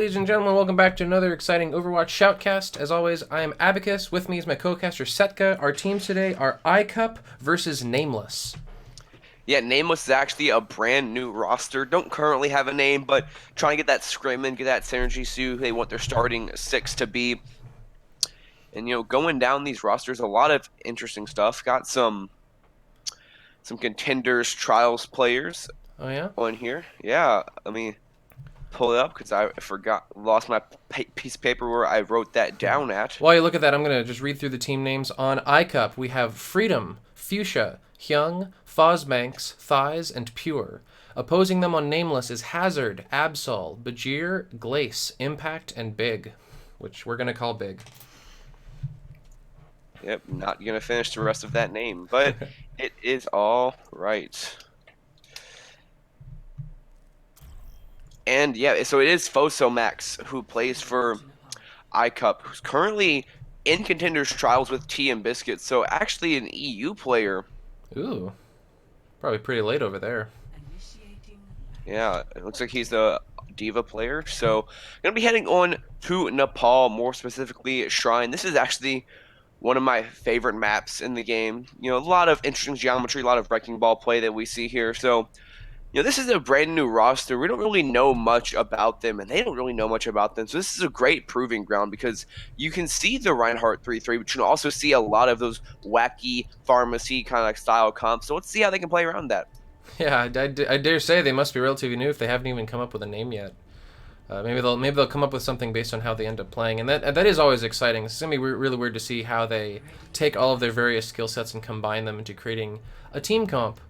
Ladies and gentlemen, welcome back to another exciting Overwatch Shoutcast. As always, I am Abacus. With me is my co-caster Setka. Our teams today are Icup versus Nameless. Yeah, Nameless is actually a brand new roster. Don't currently have a name, but trying to get that Scrim and get that synergy so they want their starting six to be. And going down these rosters, a lot of interesting stuff. Got some contenders, trials players Oh yeah? on here. Yeah, let me pull it up because I lost my piece of paper where I wrote that down at. While you look at that, I'm going to just read through the team names. On Icup, we have Freedom, Fuchsia, Hyung, Fosmanx, Thighs, and Pure. Opposing them on Nameless is Hazard, Absol, Bajr, Glace, Impact, and Big, which we're going to call Big. Yep, not gonna finish the rest of that name, but it is all right. And yeah, so it is Fosmanx who plays for Icup, who's currently in contenders trials with Tea and Biscuit. So actually an EU player. Ooh, probably pretty late over there. Yeah, it looks like he's the Diva player. So gonna be heading on to Nepal, more specifically Shrine. This is actually one of my favorite maps in the game. A lot of interesting geometry, a lot of wrecking ball play that we see here. So this is a brand new roster. We don't really know much about them, and they don't really know much about them. So this is a great proving ground because you can see the Reinhardt 3-3, but you can also see a lot of those wacky pharmacy kind of like style comps. So let's see how they can play around that. Yeah, I dare say they must be relatively new if they haven't even come up with a name yet. Maybe they'll come up with something based on how they end up playing, and that is always exciting. It's gonna be really weird to see how they take all of their various skill sets and combine them into creating a team comp,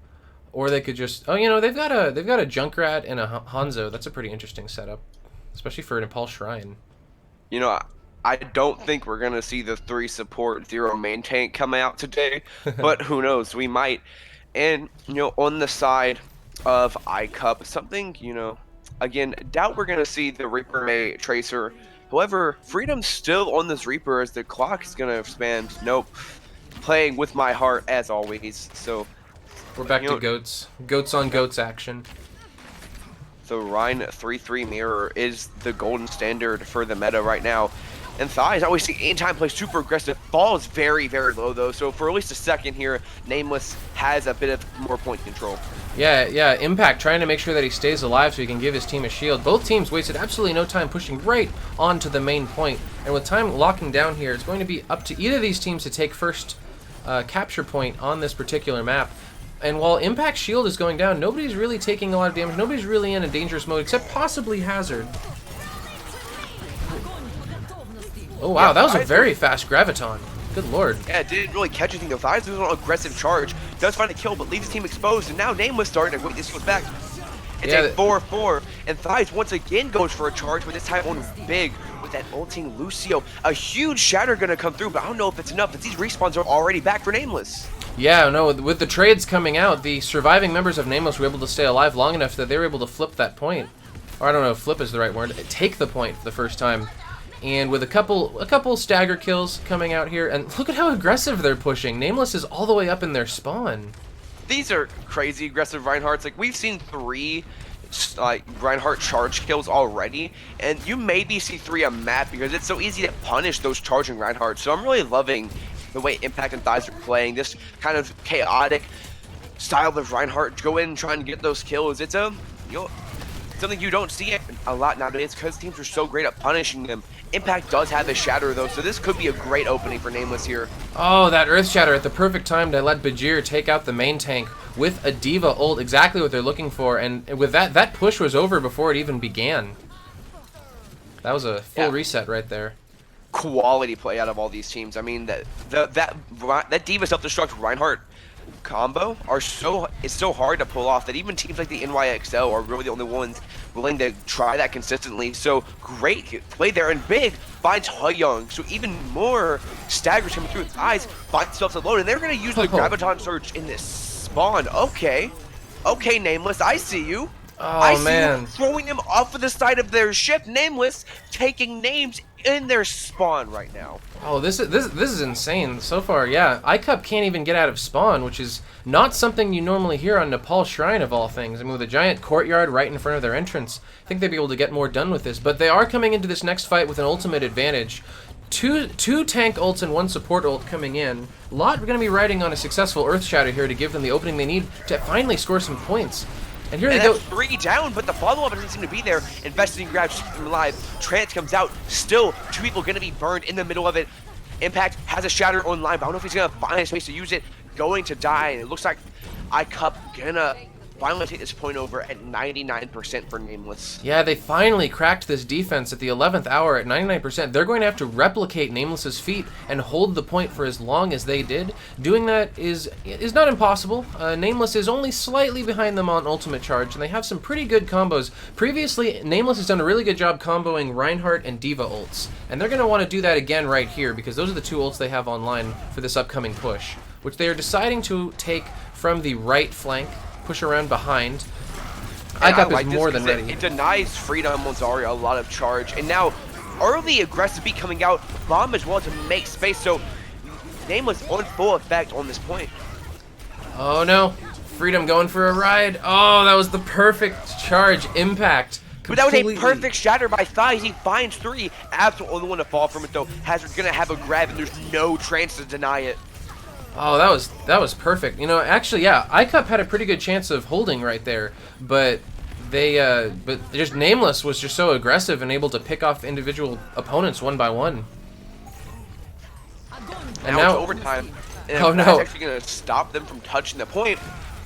or they could just they've got a Junkrat and a Hanzo. That's a pretty interesting setup, especially for Nepal Shrine. I don't think we're gonna see the 3 support 0 main tank come out today, but who knows? We might. And on the side of iCup, something again, doubt we're going to see the Reaper May Tracer. However, Freedom's still on this Reaper as the clock is going to expand. Nope. Playing with my heart as always. So we're back to goats. Goats on goats action. The Rhine 3-3 mirror is the golden standard for the meta right now. And Thighs, always see anytime plays super aggressive. Ball is very, very low though. So for at least a second here, Nameless has a bit of more point control. Yeah, Impact trying to make sure that he stays alive so he can give his team a shield. Both teams wasted absolutely no time pushing right onto the main point. And with time locking down here, it's going to be up to either of these teams to take first capture point on this particular map. And while Impact's shield is going down, nobody's really taking a lot of damage. Nobody's really in a dangerous mode except possibly Hazard. Oh wow, that was a very fast Graviton. Good lord. Yeah, didn't really catch anything though. Thighs was on an aggressive charge. Does find a kill, but leaves his team exposed. And now Nameless starting to wait. This goes back. It's a 4-4. And Thighs once again goes for a charge, but this time on Big with that ulting Lucio. A huge shatter gonna come through, but I don't know if it's enough. But these respawns are already back for Nameless. Yeah, no, with the trades coming out, the surviving members of Nameless were able to stay alive long enough that they were able to flip that point. Or I don't know if flip is the right word. Take the point for the first time. And with a couple stagger kills coming out here, and look at how aggressive they're pushing. Nameless is all the way up in their spawn. These are crazy aggressive Reinhardts. Like, we've seen 3 Reinhardt charge kills already, and you maybe see 3 a map because it's so easy to punish those charging Reinhardts. So I'm really loving the way Impact and Thighs are playing this kind of chaotic style of Reinhardt. Go in and try and get those kills. It's something you don't see a lot nowadays because teams are so great at punishing them. Impact does have a shatter though, so this could be a great opening for Nameless here. Oh, that Earth Shatter at the perfect time to let Bajr take out the main tank with a Diva ult, exactly what they're looking for, and with that push was over before it even began. That was a full reset right there. Quality play out of all these teams. I mean, that Diva self-destruct Reinhardt combo it's so hard to pull off that even teams like the NYXL are really the only ones willing to try that consistently. So great play there, and Big finds Hyung, so even more staggers coming through his eyes, finds himself alone, and they're going to use the Graviton Surge in this spawn. Okay, Nameless, I see you. I Oh see man. you throwing them off of the side of their ship, Nameless, taking names in their spawn right now. Oh, this is insane so far. Yeah, Icup can't even get out of spawn, which is not something you normally hear on Nepal Shrine of all things. I mean, with a giant courtyard right in front of their entrance, I think they'd be able to get more done with this. But they are coming into this next fight with an ultimate advantage. Two tank ults and one support ult coming in. Lot are going to be riding on a successful Earth Shatter here to give them the opening they need to finally score some points. And here they go. 3 down, but the follow-up doesn't seem to be there. Investing grabs him alive. Trance comes out. Still, 2 people going to be burned in the middle of it. Impact has a shatter online, but I don't know if he's going to find a space to use it. Going to die, and it looks like Icup gonna finally take this point over at 99% for Nameless. Yeah, they finally cracked this defense at the 11th hour at 99%. They're going to have to replicate Nameless's feat and hold the point for as long as they did. Doing that is not impossible. Nameless is only slightly behind them on ultimate charge, and they have some pretty good combos. Previously, Nameless has done a really good job comboing Reinhardt and Diva ults, and they're going to want to do that again right here because those are the 2 ults they have online for this upcoming push, which they are deciding to take from the right flank, push around behind. Icup is more than ready. It denies Freedom on Zarya a lot of charge, and now early aggressive beat coming out, bomb as well to make space, so Nameless on full effect on this point. Oh no, Freedom going for a ride. Oh, that was the perfect charge impact. But that was a perfect shatter by Thighs. He finds 3. Absol only one to fall from it though. Hazard's gonna have a grab, and there's no chance to deny it. Oh, that was perfect. You know, actually, yeah, Icup had a pretty good chance of holding right there, but but just Nameless was just so aggressive and able to pick off individual opponents one by one. And now it's overtime. And oh that's no! actually gonna stop them from touching the point.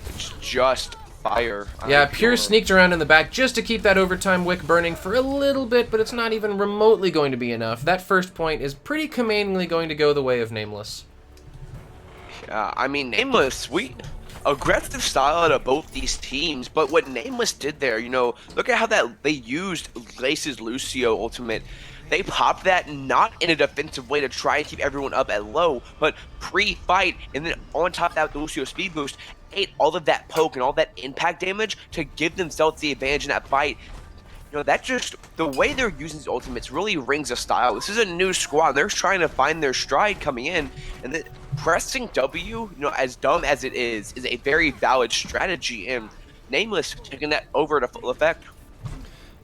It's just fire. Yeah, Pure sneaked around in the back just to keep that overtime wick burning for a little bit, but it's not even remotely going to be enough. That first point is pretty commandingly going to go the way of Nameless. I mean, Nameless, aggressive style out of both these teams, but what Nameless did there, you know, look at how that they used Glace's Lucio ultimate. They popped that not in a defensive way to try and keep everyone up at low, but pre-fight, and then on top of that, the Lucio speed boost ate all of that poke and all that impact damage to give themselves the advantage in that fight. You know, that just, the way they're using these ultimates really rings a style. This is a new squad. They're trying to find their stride coming in, and then pressing W, you know, as dumb as it is a very valid strategy, and Nameless taking that over to full effect.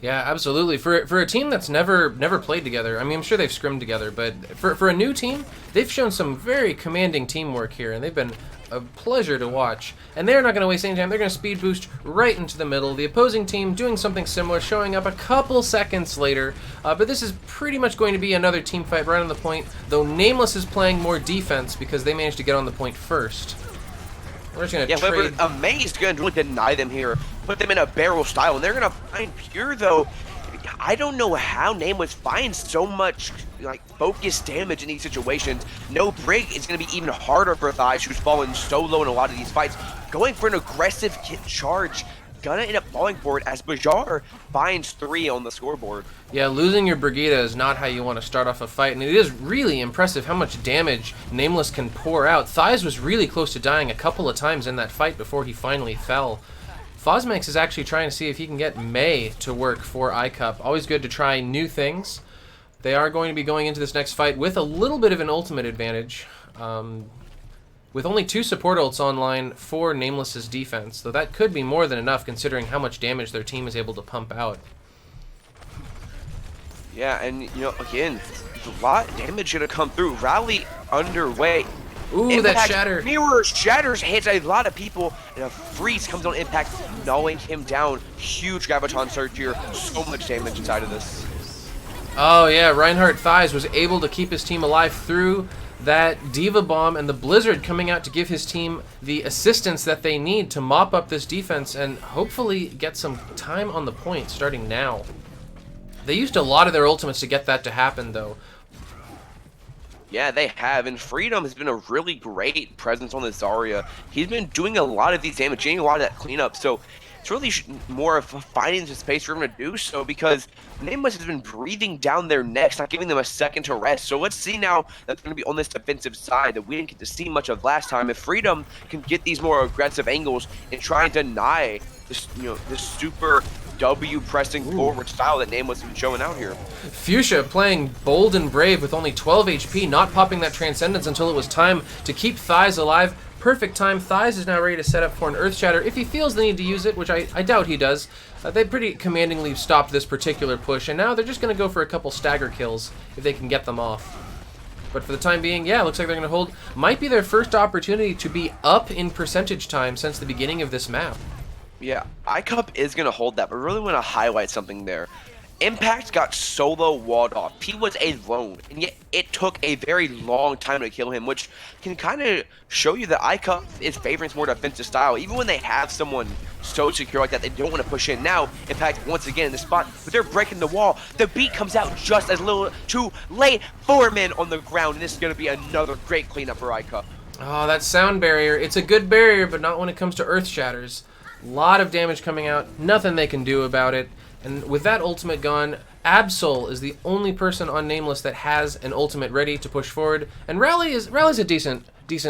Yeah, absolutely. For a team that's never played together, I mean, I'm sure they've scrimmed together, but for a new team, they've shown some very commanding teamwork here, and they've been a pleasure to watch. And they're not going to waste any time. They're going to speed boost right into the middle. The opposing team doing something similar, showing up a couple seconds later. But this is pretty much going to be another team fight right on the point, though Nameless is playing more defense because they managed to get on the point first. We're just going to trade. But Amazed going to deny them here, put them in a barrel style, and they're going to find Pure, though. I don't know how Nameless finds so much like focused damage in these situations. No break is going to be even harder for Thighs, who's fallen so low in a lot of these fights. Going for an aggressive charge, gonna end up falling for it as Bajr finds 3 on the scoreboard. Yeah, losing your Brigida is not how you want to start off a fight, and it is really impressive how much damage Nameless can pour out. Thighs was really close to dying a couple of times in that fight before he finally fell. Fosmanx is actually trying to see if he can get May to work for Icup. Always good to try new things. They are going to be going into this next fight with a little bit of an ultimate advantage. With only 2 support ults online for Nameless's defense, though that could be more than enough considering how much damage their team is able to pump out. Yeah, and you know, again, a lot of damage gonna come through. Rally underway. Ooh, Impact, that shatter. Mirror shatters, hits a lot of people, and a freeze comes on Impact, gnawing him down. Huge Graviton surge here, so much damage inside of this. Oh yeah, Reinhardt Thighs was able to keep his team alive through that Diva Bomb and the Blizzard coming out to give his team the assistance that they need to mop up this defense and hopefully get some time on the point starting now. They used a lot of their ultimates to get that to happen though. Yeah, they have, and Freedom has been a really great presence on the Zarya. He's been doing a lot of these damage, getting a lot of that cleanup, so it's really more of finding the space for him to do so, because Nameless has been breathing down their necks, not giving them a second to rest. So let's see now that's going to be on this defensive side that we didn't get to see much of last time. If Freedom can get these more aggressive angles and try and deny this, this super W pressing forward style that Nameless has been showing out here. Fuchsia playing bold and brave with only 12 HP, not popping that Transcendence until it was time to keep Thighs alive. Perfect time. Thighs is now ready to set up for an Earth Shatter if he feels the need to use it, which I doubt he does. They pretty commandingly stopped this particular push, and now they're just going to go for a couple stagger kills if they can get them off. But for the time being, yeah, looks like they're going to hold. Might be their first opportunity to be up in percentage time since the beginning of this map. Yeah, Icup is going to hold that, but I really want to highlight something there. Impact got solo walled off. He was alone, and yet it took a very long time to kill him, which can kind of show you that Icup is favoring more defensive style. Even when they have someone so secure like that, they don't want to push in. Now, Impact once again in the spot, but they're breaking the wall. The beat comes out just as little too late. 4 men on the ground, and this is going to be another great cleanup for Icup. Oh, that sound barrier. It's a good barrier, but not when it comes to Earth Shatters. A lot of damage coming out. Nothing they can do about it. And with that ultimate gone, Absol is the only person on Nameless that has an ultimate ready to push forward. And Rally's a decent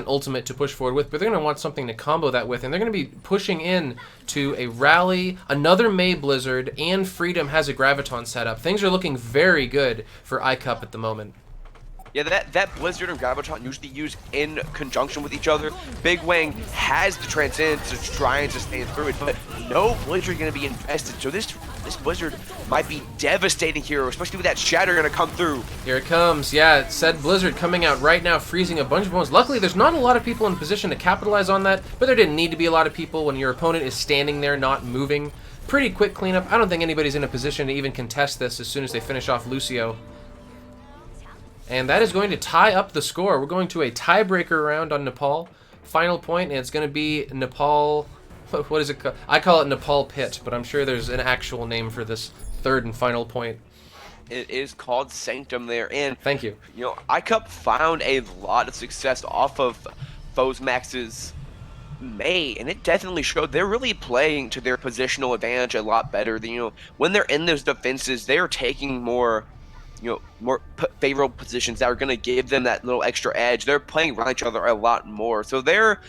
ultimate to push forward with, but they're going to want something to combo that with. And they're going to be pushing in to a Rally, another May Blizzard, and Freedom has a Graviton setup. Things are looking very good for Icup at the moment. Yeah, that Blizzard and Graviton usually used in conjunction with each other. Bigwang has the Transcendence to try and sustain through it, but no Blizzard going to be invested. So this Blizzard might be devastating here, especially with that Shatter going to come through. Here it comes. Yeah, said Blizzard coming out right now, freezing a bunch of bones. Luckily, there's not a lot of people in position to capitalize on that, but there didn't need to be a lot of people when your opponent is standing there not moving. Pretty quick cleanup. I don't think anybody's in a position to even contest this as soon as they finish off Lucio. And that is going to tie up the score. We're going to a tiebreaker round on Nepal. Final point, and it's going to be Nepal... What is it called? I call it Nepal Pit, but I'm sure there's an actual name for this third and final point. It is called Sanctum there, and... Thank you. Icup found a lot of success off of Fosmanx's May, and it definitely showed. They're really playing to their positional advantage a lot better. When they're in those defenses, they're taking more... more favorable positions that are going to give them that little extra edge. They're playing around each other a lot more. So they're,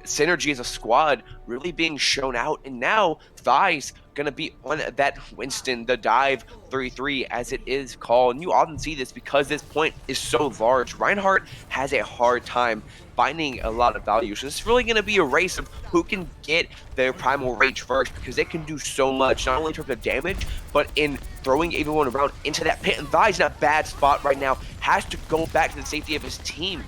synergy as a squad really being shown out. And now Thighs going to be on that Winston, the dive 3-3 as it is called. And you often see this because this point is so large. Reinhardt has a hard time finding a lot of value. So it's really going to be a race of who can get their primal rage first, because they can do so much, not only in terms of damage, but in throwing everyone around into that pit. And Thighs in a bad spot right now, has to go back to the safety of his team.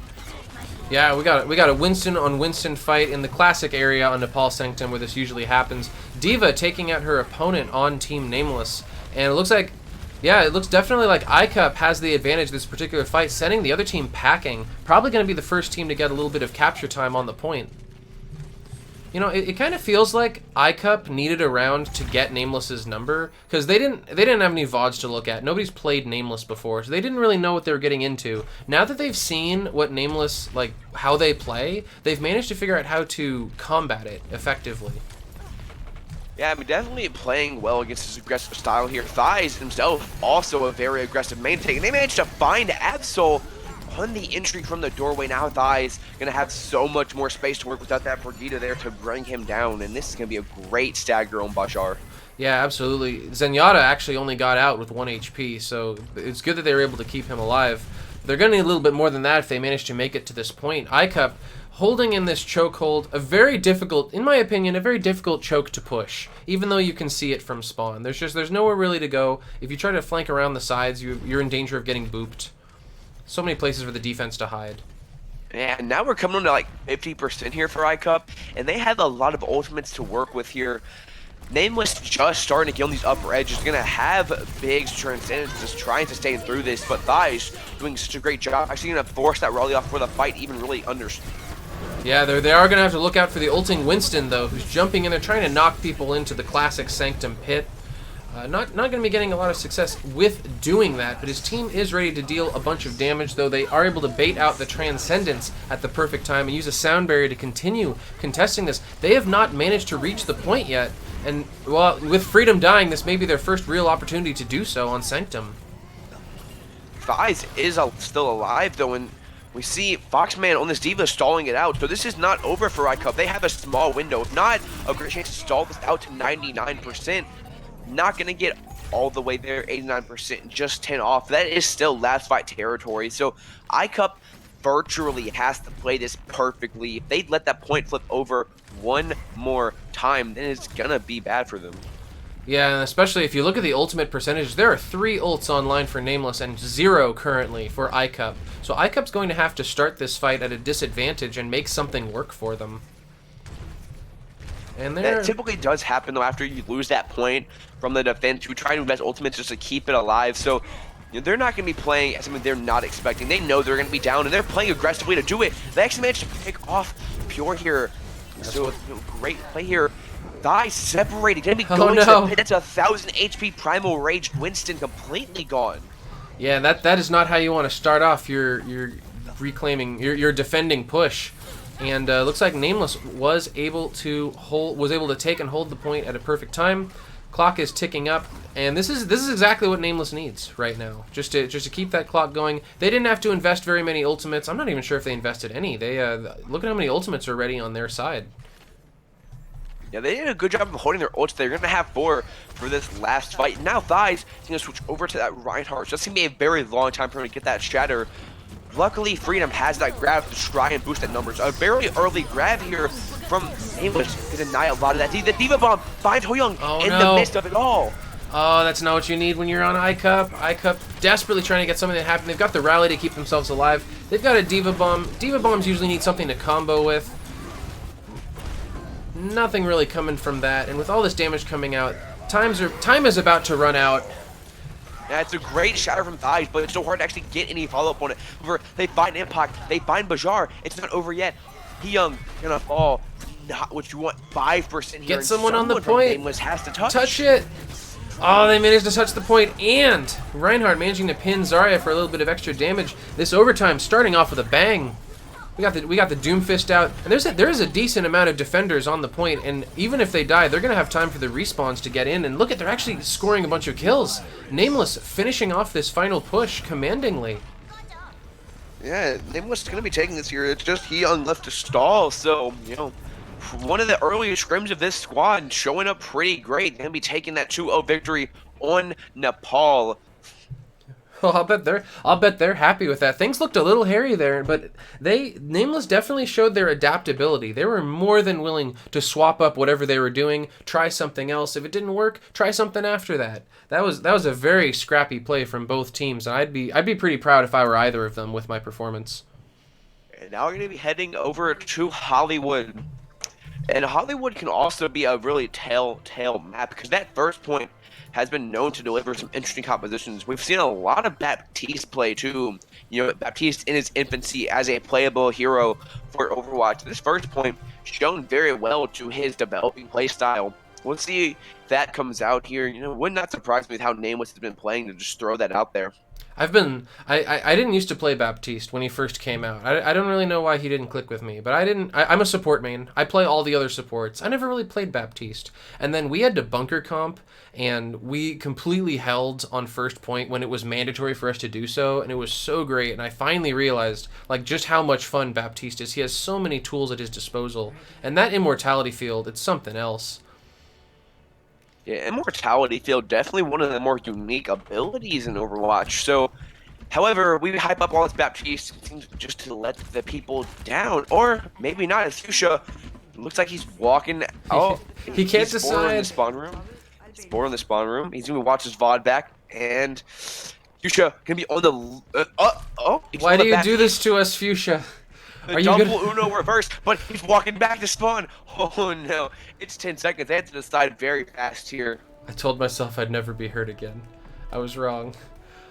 Yeah, we got a Winston on Winston fight in the classic area on Nepal Sanctum where this usually happens. D.Va taking out her opponent on Team Nameless, and it looks like, yeah, it looks definitely like Icup has the advantage of this particular fight, sending the other team packing. Probably going to be the first team to get a little bit of capture time on the point. It kind of feels like Icup needed a round to get Nameless's number, because they didn't have any VODs to look at. Nobody's played Nameless before, so they didn't really know what they were getting into. Now that they've seen what Nameless, how they play, they've managed to figure out how to combat it effectively. Yeah, definitely playing well against his aggressive style here. Thighs himself also a very aggressive main take, and they managed to find Absol on the entry from the doorway. Now Thighs gonna have so much more space to work without that Brigitte there to bring him down, and this is gonna be a great stagger on Bajr. Yeah, absolutely. Zenyatta actually only got out with 1 HP, so it's good that they were able to keep him alive. They're gonna need a little bit more than that if they manage to make it to this point. Icup holding in this chokehold, a very difficult, in my opinion, a very difficult choke to push, even though you can see it from spawn. There's nowhere really to go. If you try to flank around the sides, you're in danger of getting booped. So many places for the defense to hide. Yeah, now we're coming on to 50% here for Icup, and they have a lot of ultimates to work with here. Nameless just starting to get on these upper edges, going to have Big's Transcendence just trying to stay through this, but Thighs doing such a great job. Actually going to force that rally off before the fight even really Yeah, they are going to have to look out for the ulting Winston, though, who's jumping in there trying to knock people into the classic Sanctum pit. Not going to be getting a lot of success with doing that, but his team is ready to deal a bunch of damage, though they are able to bait out the Transcendence at the perfect time and use a sound barrier to continue contesting this. They have not managed to reach the point yet, and well, with Freedom dying, this may be their first real opportunity to do so on Sanctum. Thighs is still alive, though, and we see Foxman on this D.Va stalling it out, so this is not over for Icup. They have a small window, if not a great chance to stall this out to 99%. Not going to get all the way there, 89%, just 10 off. That is still last fight territory, so Icup virtually has to play this perfectly. If they let that point flip over one more time, then it's going to be bad for them. Yeah, and especially if you look at the ultimate percentage, there are 3 ults online for Nameless and 0 currently for Icup. So Icup's going to have to start this fight at a disadvantage and make something work for them. And that typically does happen, though, after you lose that point from the defense. You try to invest ultimates just to keep it alive. So they're not going to be playing as something they're not expecting. They know they're going to be down, and they're playing aggressively to do it. They actually managed to pick off Pure here. So great play here. Thighs separated. Going to be going to the pit. That's 1,000 HP Primal Rage. Winston completely gone. Yeah, that is not how you want to start off your reclaiming your defending push. And looks like Nameless was able to take and hold the point at a perfect time. Clock is ticking up, and this is exactly what Nameless needs right now, just to keep that clock going. They didn't have to invest very many ultimates. I'm not even sure if they invested any. They look at how many ultimates are ready on their side. Yeah, they did a good job of holding their ults. They're going to have 4 for this last fight. Now Thighs is going to switch over to that Reinhardt. That's going to be a very long time for him to get that shatter. Luckily, Freedom has that grab to try and boost that numbers. A very early grab here from Nameless to deny a lot of that. The D.Va bomb finds Hyung in the midst of it all. Oh, that's not what you need when you're on Icup. Icup desperately trying to get something to happen. They've got the rally to keep themselves alive. They've got a D.Va bomb. D.Va bombs usually need something to combo with. Nothing really coming from that, and with all this damage coming out, time is about to run out. Yeah, it's a great shatter from Thighs, but it's so hard to actually get any follow-up on it. They find Impact, they find Bajr. It's not over yet. Hyung gonna fall. Not what you want. 5% here. Get someone on the point. Nameless has to touch it. Oh, they managed to touch the point, and Reinhardt managing to pin Zarya for a little bit of extra damage. This overtime starting off with a bang. We got the Doomfist out, and there is a decent amount of defenders on the point, and even if they die, they're gonna have time for the respawns to get in. And look at, they're actually scoring a bunch of kills. Nameless finishing off this final push commandingly. Yeah, Nameless is gonna be taking this here. It's just Hyung left to stall, so one of the earliest scrims of this squad showing up pretty great. Gonna be taking that 2-0 victory on Nepal. Well, I'll bet they're happy with that. Things looked a little hairy there, but Nameless definitely showed their adaptability. They were more than willing to swap up whatever they were doing, try something else. If it didn't work, try something after that. That was a very scrappy play from both teams, and I'd be pretty proud if I were either of them with my performance. And now we're gonna be heading over to Hollywood. And Hollywood can also be a really telltale map, because that first point has been known to deliver some interesting compositions. We've seen a lot of Baptiste play too. Baptiste in his infancy as a playable hero for Overwatch. This first point shown very well to his developing playstyle. We'll see if that comes out here. Would not surprise me with how Nameless has been playing, to just throw that out there. I didn't used to play Baptiste when he first came out. I don't really know why he didn't click with me, but I'm a support main. I play all the other supports. I never really played Baptiste. And then we had to bunker comp, and we completely held on first point when it was mandatory for us to do so, and it was so great. And I finally realized just how much fun Baptiste is. He has so many tools at his disposal, and that immortality field, it's something else. Yeah, Immortality Field, definitely one of the more unique abilities in Overwatch. So, however, we hype up all this Baptiste, seems just to let the people down. Or maybe not, as Fuchsia looks like he's walking. Oh, he can't decide. In the spawn room. He's bored in the spawn room. He's going to watch his VOD back. And Fuchsia can be on the... Why do you do this to us, Fuchsia? The double Uno reverse, but he's walking back to spawn. Oh no, it's 10 seconds. They have to decide very fast here. I told myself I'd never be hurt again. I was wrong.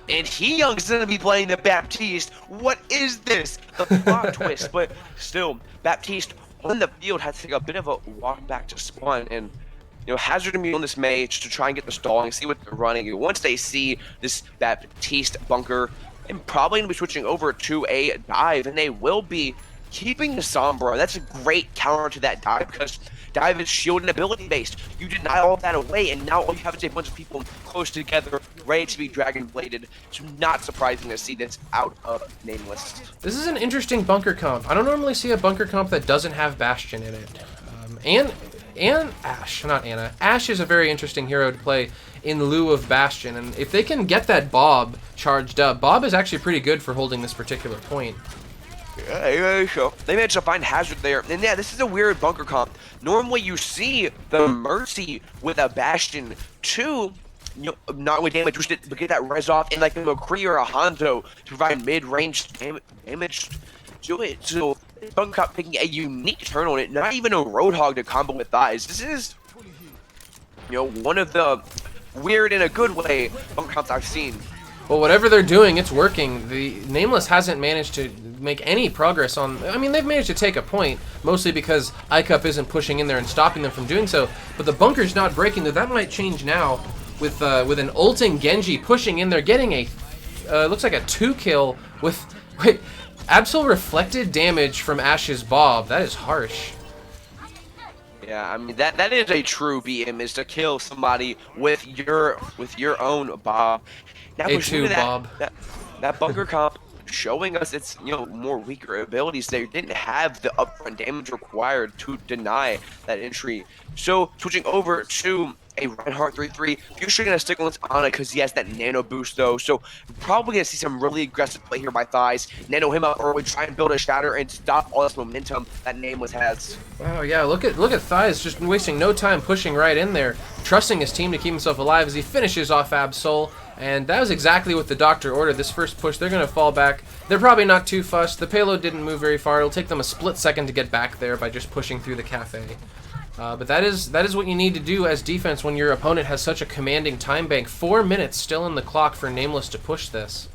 And Hyung's gonna be playing the Baptiste. What is this? The plot twist, but still, Baptiste on the field had to take a bit of a walk back to spawn, and Hazard and be on this mage to try and get the stalling, see what they're running. Once they see this Baptiste bunker, and probably going to be switching over to a dive, and they will be keeping the Sombra. That's a great counter to that dive, because dive is shield and ability based. You deny all of that away, and now all you have is a bunch of people close together, ready to be dragon bladed. It's not surprising to see this out of Nameless. This is an interesting bunker comp. I don't normally see a bunker comp that doesn't have Bastion in it. And Ashe, not Anna. Ashe is a very interesting hero to play in lieu of Bastion, and if they can get that Bob charged up, Bob is actually pretty good for holding this particular point. Yeah, so they managed to find Hazard there, and yeah, this is a weird bunker comp. Normally you see the Mercy with a Bastion to not only damage, but get that res off, and like a McCree or a Hanzo to provide mid-range damage to it. So bunker comp taking a unique turn on it, not even a Roadhog to combo with thighs. This is, one of the weird in a good way bunker comps I've seen. Well, whatever they're doing, it's working. The Nameless hasn't managed to make any progress on... I mean, they've managed to take a point, mostly because Icup isn't pushing in there and stopping them from doing so, but the bunker's not breaking. That might change now with an ulting Genji pushing in there, getting a... looks like a 2-kill with... Wait, Absol reflected damage from Ashe's Bob. That is harsh. Yeah, I mean that is a true BM, is to kill somebody with your own Bob. Now, A2 Bob. That bunker comp showing us its more weaker abilities. They didn't have the upfront damage required to deny that entry. So switching over to a Reinhardt 3-3, Fuchsia gonna stick on this Ana because he has that nano boost though. So probably gonna see some really aggressive play here by thighs. Nano him up early, try and build a shatter and stop all this momentum that Nameless has. Wow, yeah, look at thighs just wasting no time pushing right in there, trusting his team to keep himself alive as he finishes off Absol. And that was exactly what the doctor ordered. This first push, they're going to fall back. They're probably not too fussed. The payload didn't move very far. It'll take them a split second to get back there by just pushing through the cafe. But that is what you need to do as defense when your opponent has such a commanding time bank. 4 minutes still in the clock for Nameless to push this.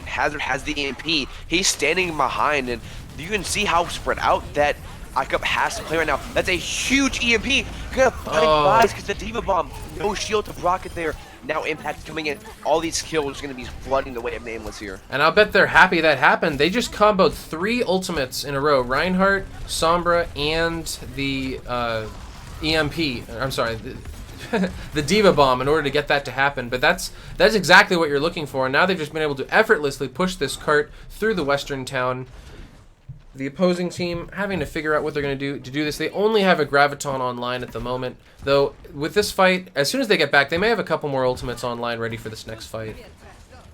Hazard has the EMP. He's standing behind, and you can see how spread out that Icup has to play right now. That's a huge EMP. Gonna find guys because the Diva Bomb, no shield to block it there. Now Impact coming in. All these kills are going to be flooding the way of Nameless here. And I'll bet they're happy that happened. They just comboed 3 ultimates in a row. Reinhardt, Sombra, and the EMP. I'm sorry, the Diva Bomb in order to get that to happen. But that's exactly what you're looking for. And now they've just been able to effortlessly push this cart through the western town. The opposing team having to figure out what they're going to do this. They only have a Graviton online at the moment, though with this fight, as soon as they get back, they may have a couple more ultimates online ready for this next fight.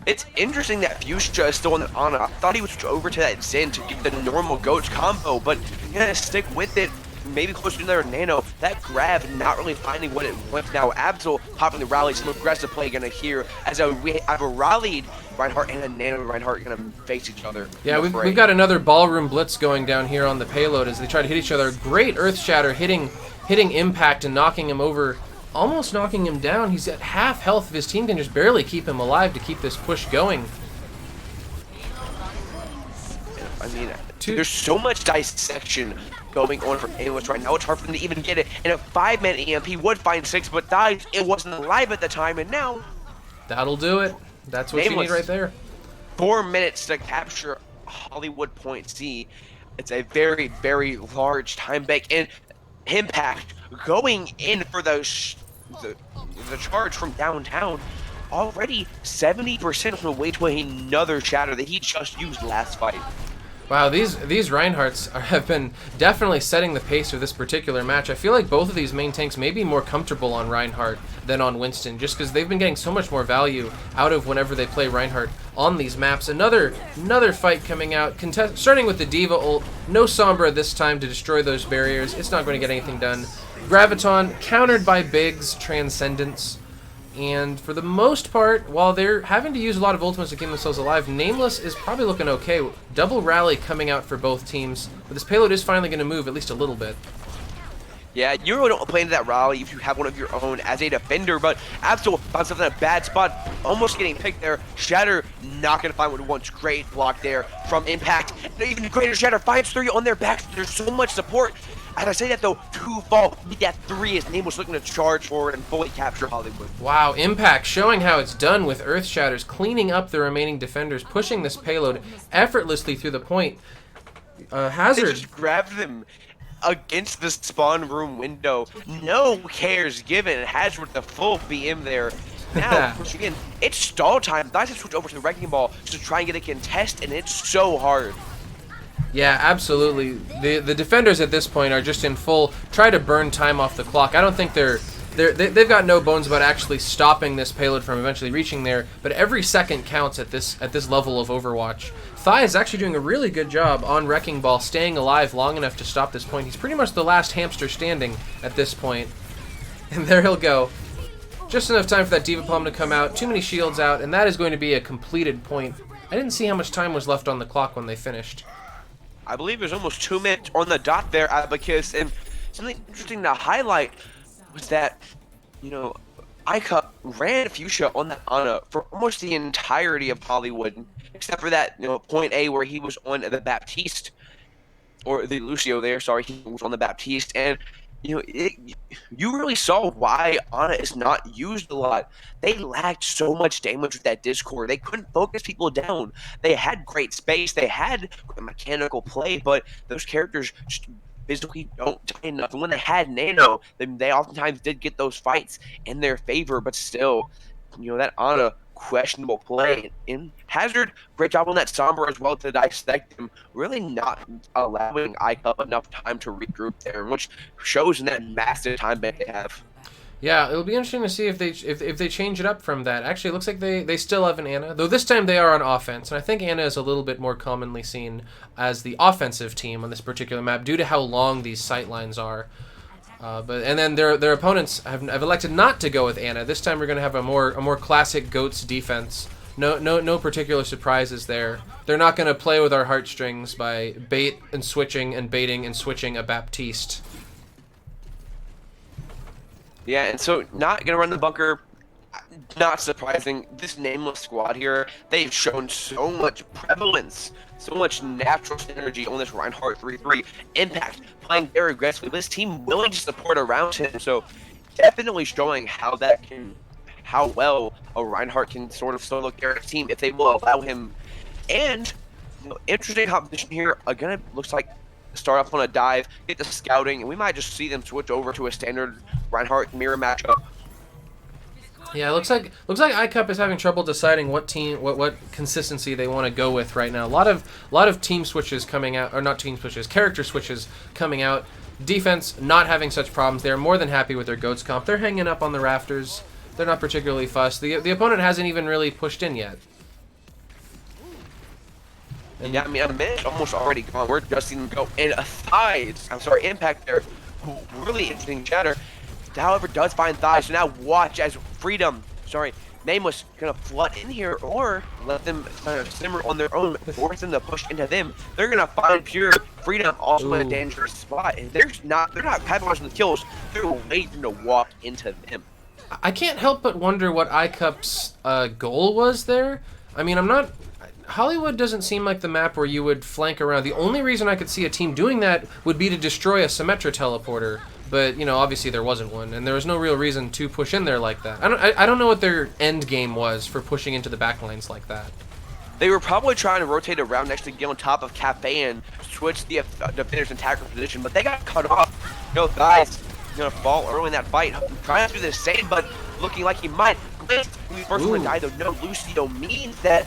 It's interesting that Fuchsia is still on the Ana. I thought he would switch over to that Zen to get the normal Goats combo, but you're going to stick with it. Maybe close to another nano. That grab not really finding what it wants now. Absol popping the rally, some aggressive play gonna hear as I've a rallied Reinhardt and a nano Reinhardt gonna face each other. Yeah, we've got another ballroom blitz going down here on the payload as they try to hit each other. Great Earth Shatter hitting Impact and knocking him over, almost knocking him down. He's at half health. His team can just barely keep him alive to keep this push going. I mean, there's so much dissection going on for Nameless right now. It's hard for them to even get it. And a 5-man EMP would find 6, but dies. It wasn't alive at the time, and now that'll do it. That's what Nameless, you need right there. 4 minutes to capture Hollywood Point C. It's a very, very large time bank, and Impact going in for the charge from downtown. Already 70% on the way to another shatter that he just used last fight. Wow, these Reinhardts have been definitely setting the pace for this particular match. I feel like both of these main tanks may be more comfortable on Reinhardt than on Winston, just because they've been getting so much more value out of whenever they play Reinhardt on these maps. Another fight coming out, starting with the Diva ult. No Sombra this time to destroy those barriers. It's not going to get anything done. Graviton countered by Big's Transcendence. And for the most part, while they're having to use a lot of ultimates to keep themselves alive, Nameless is probably looking okay. Double rally coming out for both teams, but this payload is finally going to move at least a little bit. Yeah, you really don't play into that rally if you have one of your own as a defender, but Absol found something in a bad spot, almost getting picked there. Shatter not going to find what he wants. Great block there from Impact. Even greater Shatter finds 3 on their backs. There's so much support. As I say that though, 2 fall, we got 3 as Nameless looking to charge forward and fully capture Hollywood. Wow, Impact showing how it's done with Earth Shatters, cleaning up the remaining defenders, pushing this payload effortlessly through the point. Hazard. They just grabbed them against the spawn room window. No cares given. Hazard with the full BM there. Now, pushing in. It's stall time. Nice to switch over to the Wrecking Ball to try and get a contest, and it's so hard. Yeah, absolutely. The defenders at this point are just in full try to burn time off the clock. I don't think they've got no bones about actually stopping this payload from eventually reaching there, but every second counts at this level of Overwatch. Thigh is actually doing a really good job on Wrecking Ball, staying alive long enough to stop this point. He's pretty much the last hamster standing at this point. And there he'll go. Just enough time for that Diva Palm to come out, too many shields out, and that is going to be a completed point. I didn't see how much time was left on the clock when they finished. I believe there's almost 2 minutes on the dot there, Abacus, and something interesting to highlight was that, you know, Icup ran Fuchsia on that Ana for almost the entirety of Hollywood, except for that, you know, point A where he was on the Baptiste, or the Lucio there, sorry, he was on the Baptiste, and, you know, you really saw why Ana is not used a lot. They lacked so much damage with that Discord. They couldn't focus people down. They had great space. They had mechanical play, but those characters just physically don't die enough. And when they had Nano, then they oftentimes did get those fights in their favor, but still, you know, that Ana questionable play. And Hazard, great job on that Sombra as well to dissect him, really not allowing Icup enough time to regroup there, which shows in that massive time bank they have. Yeah, it'll be interesting to see if they change it up from that. Actually, it looks like they still have an Ana, though this time they are on offense, and I think Ana is a little bit more commonly seen as the offensive team on this particular map due to how long these sight lines are. And then their opponents have elected not to go with Ana. This time we're going to have a more classic Goats defense. No particular surprises there. They're not going to play with our heartstrings by bait and switching and baiting and switching a Baptiste. Yeah, and so not going to run the bunker. Not surprising. This Nameless squad here, they've shown so much prevalence, so much natural synergy on this Reinhardt 3-3. Impact playing very aggressively, but this team willing to support around him. So definitely showing how well a Reinhardt can sort of solo carry a team if they will allow him. And, you know, interesting competition here. Again, it looks like start off on a dive, get the scouting, and we might just see them switch over to a standard Reinhardt mirror matchup. Yeah, it looks like Icup is having trouble deciding what consistency they want to go with right now. A lot of team switches coming out, or not team switches, character switches coming out. Defense not having such problems. They're more than happy with their Goats comp. They're hanging up on the rafters. They're not particularly fussed. The opponent hasn't even really pushed in yet. And yeah, I mean, a minute's almost already gone. We're just seeing them go. And Impact there. Really interesting chatter. However, does find Thigh. So now watch as Nameless gonna flood in here, or let them kind of simmer on their own, force them to push into them. They're gonna find pure Freedom also in a dangerous spot, and they're not capitalizing the kills. They're waiting to walk into them. I can't help but wonder what Icup's goal was there. I mean, Hollywood doesn't seem like the map where you would flank around. The only reason I could see a team doing that would be to destroy a Symmetra teleporter. But, you know, obviously there wasn't one, and there was no real reason to push in there like that. I don't know what their end game was for pushing into the backlines like that. They were probably trying to rotate around next to get on top of Cafe and switch the defender's attacker position, but they got cut off. You know, Thigh's gonna fall early in that fight. Trying to do the same, but looking like he might. Glace, when we first want to die, though, no Lucio means that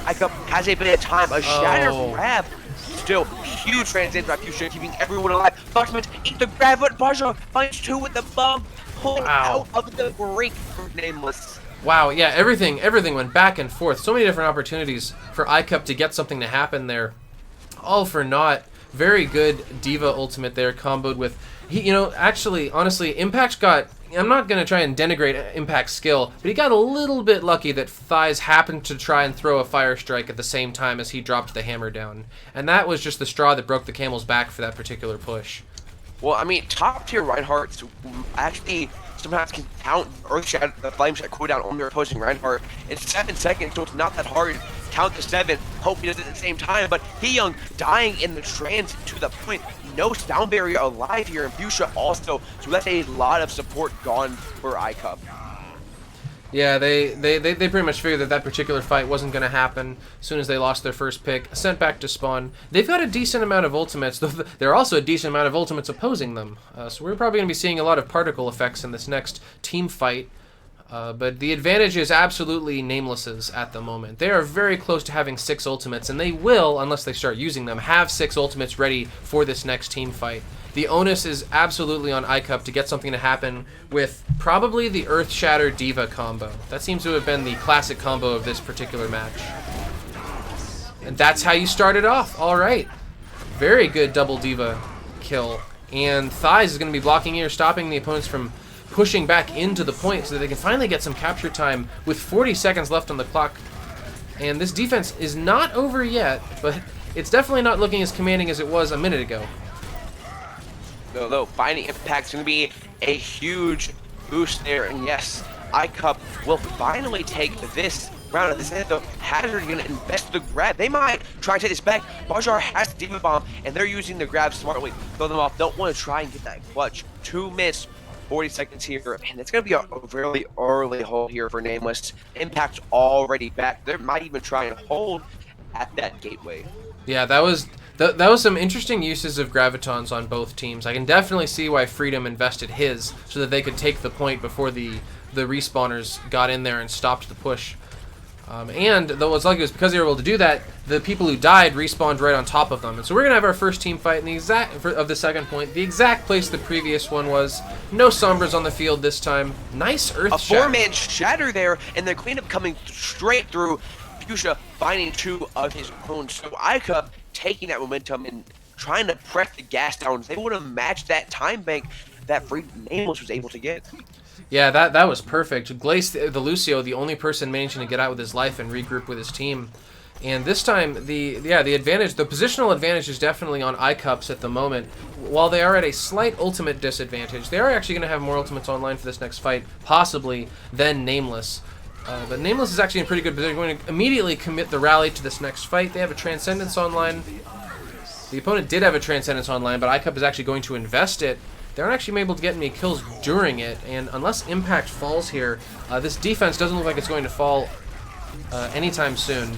Icup has a bit of time. A shatter grab. Still, huge transition by Fuchsia, keeping everyone alive. Fosmanx eat the grab, but Bajr finds 2 with the bomb, pulling out of the break for Nameless. Wow, yeah, everything went back and forth. So many different opportunities for Icup to get something to happen there. All for naught. Very good Diva ultimate there, comboed with... honestly, Impact got... I'm not going to try and denigrate Impact's skill, but he got a little bit lucky that Thighs happened to try and throw a fire strike at the same time as he dropped the hammer down. And that was just the straw that broke the camel's back for that particular push. Well, I mean, top tier Reinhardts actually sometimes can count the Flame Shot cooldown on their opposing Reinhardt in 7 seconds, so it's not that hard to count to 7. Hope he does it at the same time, but Hyung dying in the transit to the point. No sound barrier alive here in Fuchsia also, so that's a lot of support gone for Icup. Yeah, they pretty much figured that particular fight wasn't going to happen as soon as they lost their first pick. Sent back to spawn. They've got a decent amount of ultimates, though there are also a decent amount of ultimates opposing them. So we're probably going to be seeing a lot of particle effects in this next team fight. But the advantage is absolutely Nameless's at the moment. They are very close to having 6 ultimates, and they will, unless they start using them, have 6 ultimates ready for this next team fight. The onus is absolutely on Icup to get something to happen with probably the Earth Shatter D.Va combo. That seems to have been the classic combo of this particular match. And that's how you start it off. All right. Very good double D.Va kill. And Thighs is going to be blocking here, stopping the opponents from pushing back into the point so that they can finally get some capture time with 40 seconds left on the clock. And this defense is not over yet, but it's definitely not looking as commanding as it was a minute ago. Though finding impact's going to be a huge boost there, and yes, Icup will finally take this round. At this end, though, Hazard going to invest the grab. They might try and take this back. Bajr has the Demon Bomb, and they're using the grab smartly. Throw them off. Don't want to try and get that clutch. 2 minutes, 40 seconds here, and it's going to be a really early hold here for Nameless. Impact's already back. They might even try and hold at that gateway. Yeah, that was some interesting uses of gravitons on both teams. I can definitely see why Freedom invested his so that they could take the point before the respawners got in there and stopped the push. And though what's lucky was because they were able to do that, the people who died respawned right on top of them. And so we're gonna have our first team fight in the exact of the second point, the exact place the previous one was. No Sombras on the field this time. Nice Earth Shatter. A 4-man shatter there, and the cleanup coming straight through. Fuchsia finding 2 of his own. So Icup taking that momentum and trying to press the gas down. They would have matched that time bank that Nameless was able to get. Yeah, that was perfect. Glace, the Lucio, the only person managing to get out with his life and regroup with his team. And this time, the advantage, the positional advantage is definitely on Icups at the moment. While they are at a slight ultimate disadvantage, they are actually going to have more ultimates online for this next fight, possibly, than Nameless. But Nameless is actually in pretty good position. They're going to immediately commit the rally to this next fight. They have a Transcendence online. The opponent did have a Transcendence online, but Icup is actually going to invest it. They aren't actually able to get any kills during it, and unless Impact falls here, this defense doesn't look like it's going to fall anytime soon.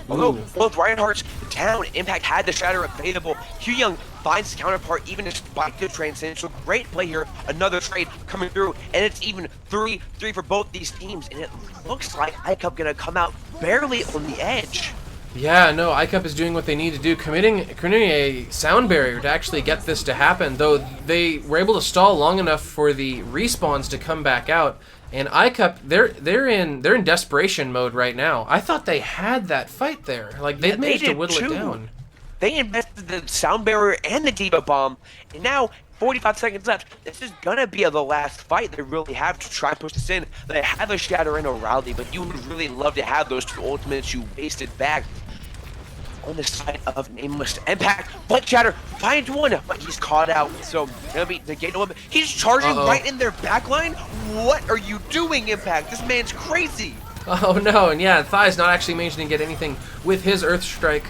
Although both Reinhardt's down, Impact had the Shatter available. Hyung finds his counterpart even despite the Transcendence. So great play here. Another trade coming through, and it's even 3-3 for both these teams. And it looks like Icup gonna come out barely on the edge. Yeah, no, Icup is doing what they need to do, committing a sound barrier to actually get this to happen, though they were able to stall long enough for the respawns to come back out. And Icup, they're in desperation mode right now. I thought they had that fight there. Like they managed to whittle it down. They invested the sound barrier and the D.Va bomb, and now 45 seconds left. This is gonna be the last fight they really have to try and push this in. They have a Shatter and a Rowdy, but you would really love to have those 2 ultimates you wasted back. On the side of Nameless, Impact, Blink Shatter finds one, but he's caught out. So gonna be negated a little bit. He's charging right in their backline. What are you doing, Impact? This man's crazy. Oh no, and yeah, Thigh's not actually managing to get anything with his Earth Strike,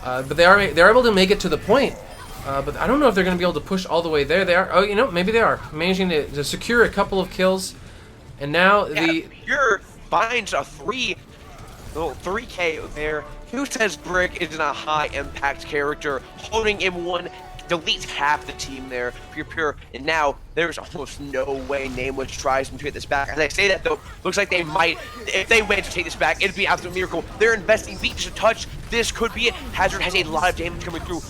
but they're able to make it to the point. But I don't know if they're gonna be able to push all the way there. They are. Oh, you know, maybe they are managing to secure a couple of kills, and now the Pure finds a 3K there. Who says Brick isn't a high impact character? Holding M1 deletes half the team there. Pure. And now there's almost no way Nameless tries to get this back. As I say that though, looks like they might. If they win to take this back, it'd be an absolute miracle. They're investing beat to touch. This could be it. Hazard has a lot of damage coming through.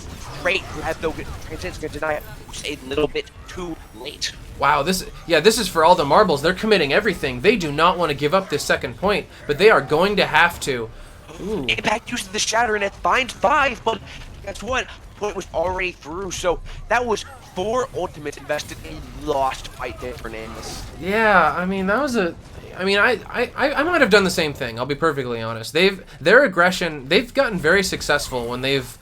Great grab though. Transcendence gonna deny it. Just a little bit too late. Wow, this is for all the marbles. They're committing everything. They do not want to give up this second point, but they are going to have to. Ooh. Impact uses the Shatter and it finds 5, but guess what? Point was already through, so that was 4 ultimates invested in lost fight there for Nameless. Yeah, I mean that was a. I mean I might have done the same thing. I'll be perfectly honest. Their aggression. They've gotten very successful when they've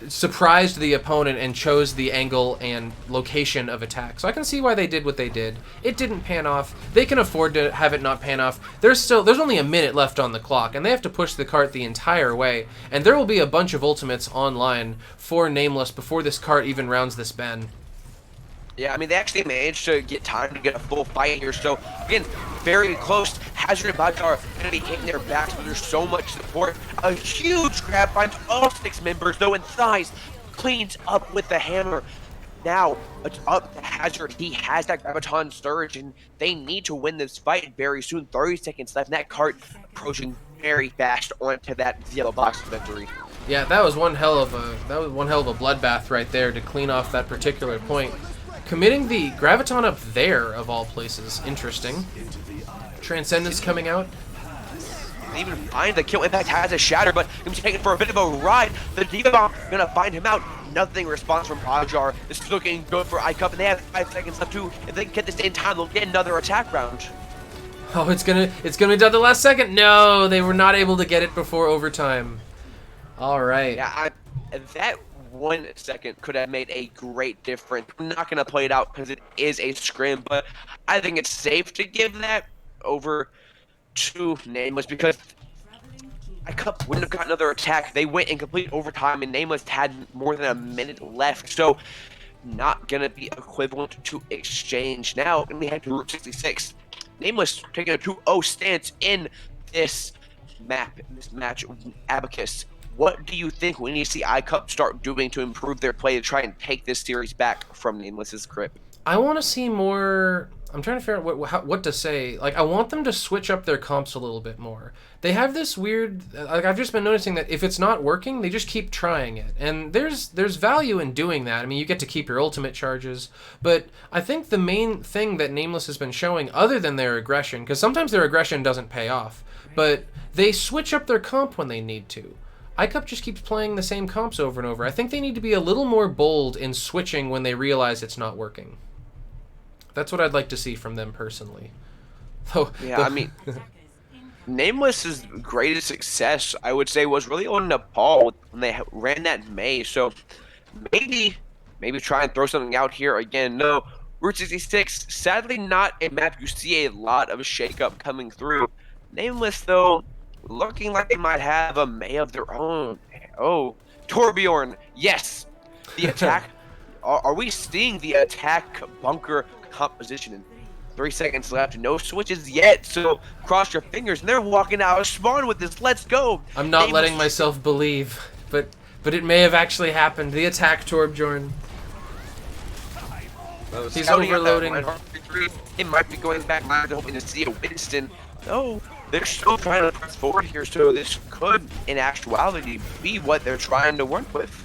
surprised the opponent and chose the angle and location of attack. So I can see why they did what they did. It didn't pan off. They can afford to have it not pan off. There's only a minute left on the clock, and they have to push the cart the entire way. And there will be a bunch of ultimates online for Nameless before this cart even rounds this bend. Yeah, I mean, they actually managed to get time to get a full fight here. So, again, very close. Hazard and Bajr are going to be hitting their backs, but there's so much support. A huge grab finds all 6 members, though, and Thighs cleans up with the hammer. Now, it's up to Hazard. He has that Graviton Surge, and they need to win this fight very soon. 30 seconds left, and that cart approaching very fast onto that yellow box victory. Yeah, that was one hell of a bloodbath right there to clean off that particular point. Committing the Graviton up there, of all places. Interesting. Transcendence coming out. Even find the kill. Impact has a shatter, but he's taking for a bit of a ride. The D.Va Bomb gonna find him out. Nothing response from Bajr. This is looking good for Icup, and they have 5 seconds left too. If they can get this in time, they'll get another attack round. Oh, it's gonna be done the last second. No, they were not able to get it before overtime. All right. Yeah, that 1 second could have made a great difference. I'm not going to play it out because it is a scrim, but I think it's safe to give that over to Nameless because Icup wouldn't have got another attack. They went in complete overtime, and Nameless had more than a minute left, so not going to be equivalent to exchange. Now, going to head to Route 66. Nameless taking a 2-0 stance in this map, in this match with Abacus. What do you think we need to see Icup start doing to improve their play to try and take this series back from Nameless's grip? I want to see more. I'm trying to figure out what to say. Like, I want them to switch up their comps a little bit more. They have this weird. Like, I've just been noticing that if it's not working, they just keep trying it, and there's value in doing that. I mean, you get to keep your ultimate charges, but I think the main thing that Nameless has been showing, other than their aggression, because sometimes their aggression doesn't pay off, but they switch up their comp when they need to. Icup just keeps playing the same comps over and over. I think they need to be a little more bold in switching when they realize it's not working. That's what I'd like to see from them personally. Yeah, I mean, Nameless's greatest success, I would say, was really on Nepal when they ran that May. So maybe try and throw something out here again. No, Route 66, sadly not a map you see a lot of shakeup coming through. Nameless, though, looking like they might have a May of their own. Oh, Torbjorn, yes. The attack. Are we seeing the attack bunker composition? 3 seconds left. No switches yet, so cross your fingers. And they're walking out of spawn with this. Let's go. I'm not letting myself believe, but it may have actually happened. The attack, Torbjorn. He's overloading. It might be going back line, hoping to see a Winston. No. They're still trying to press forward here, so this could, in actuality, be what they're trying to work with.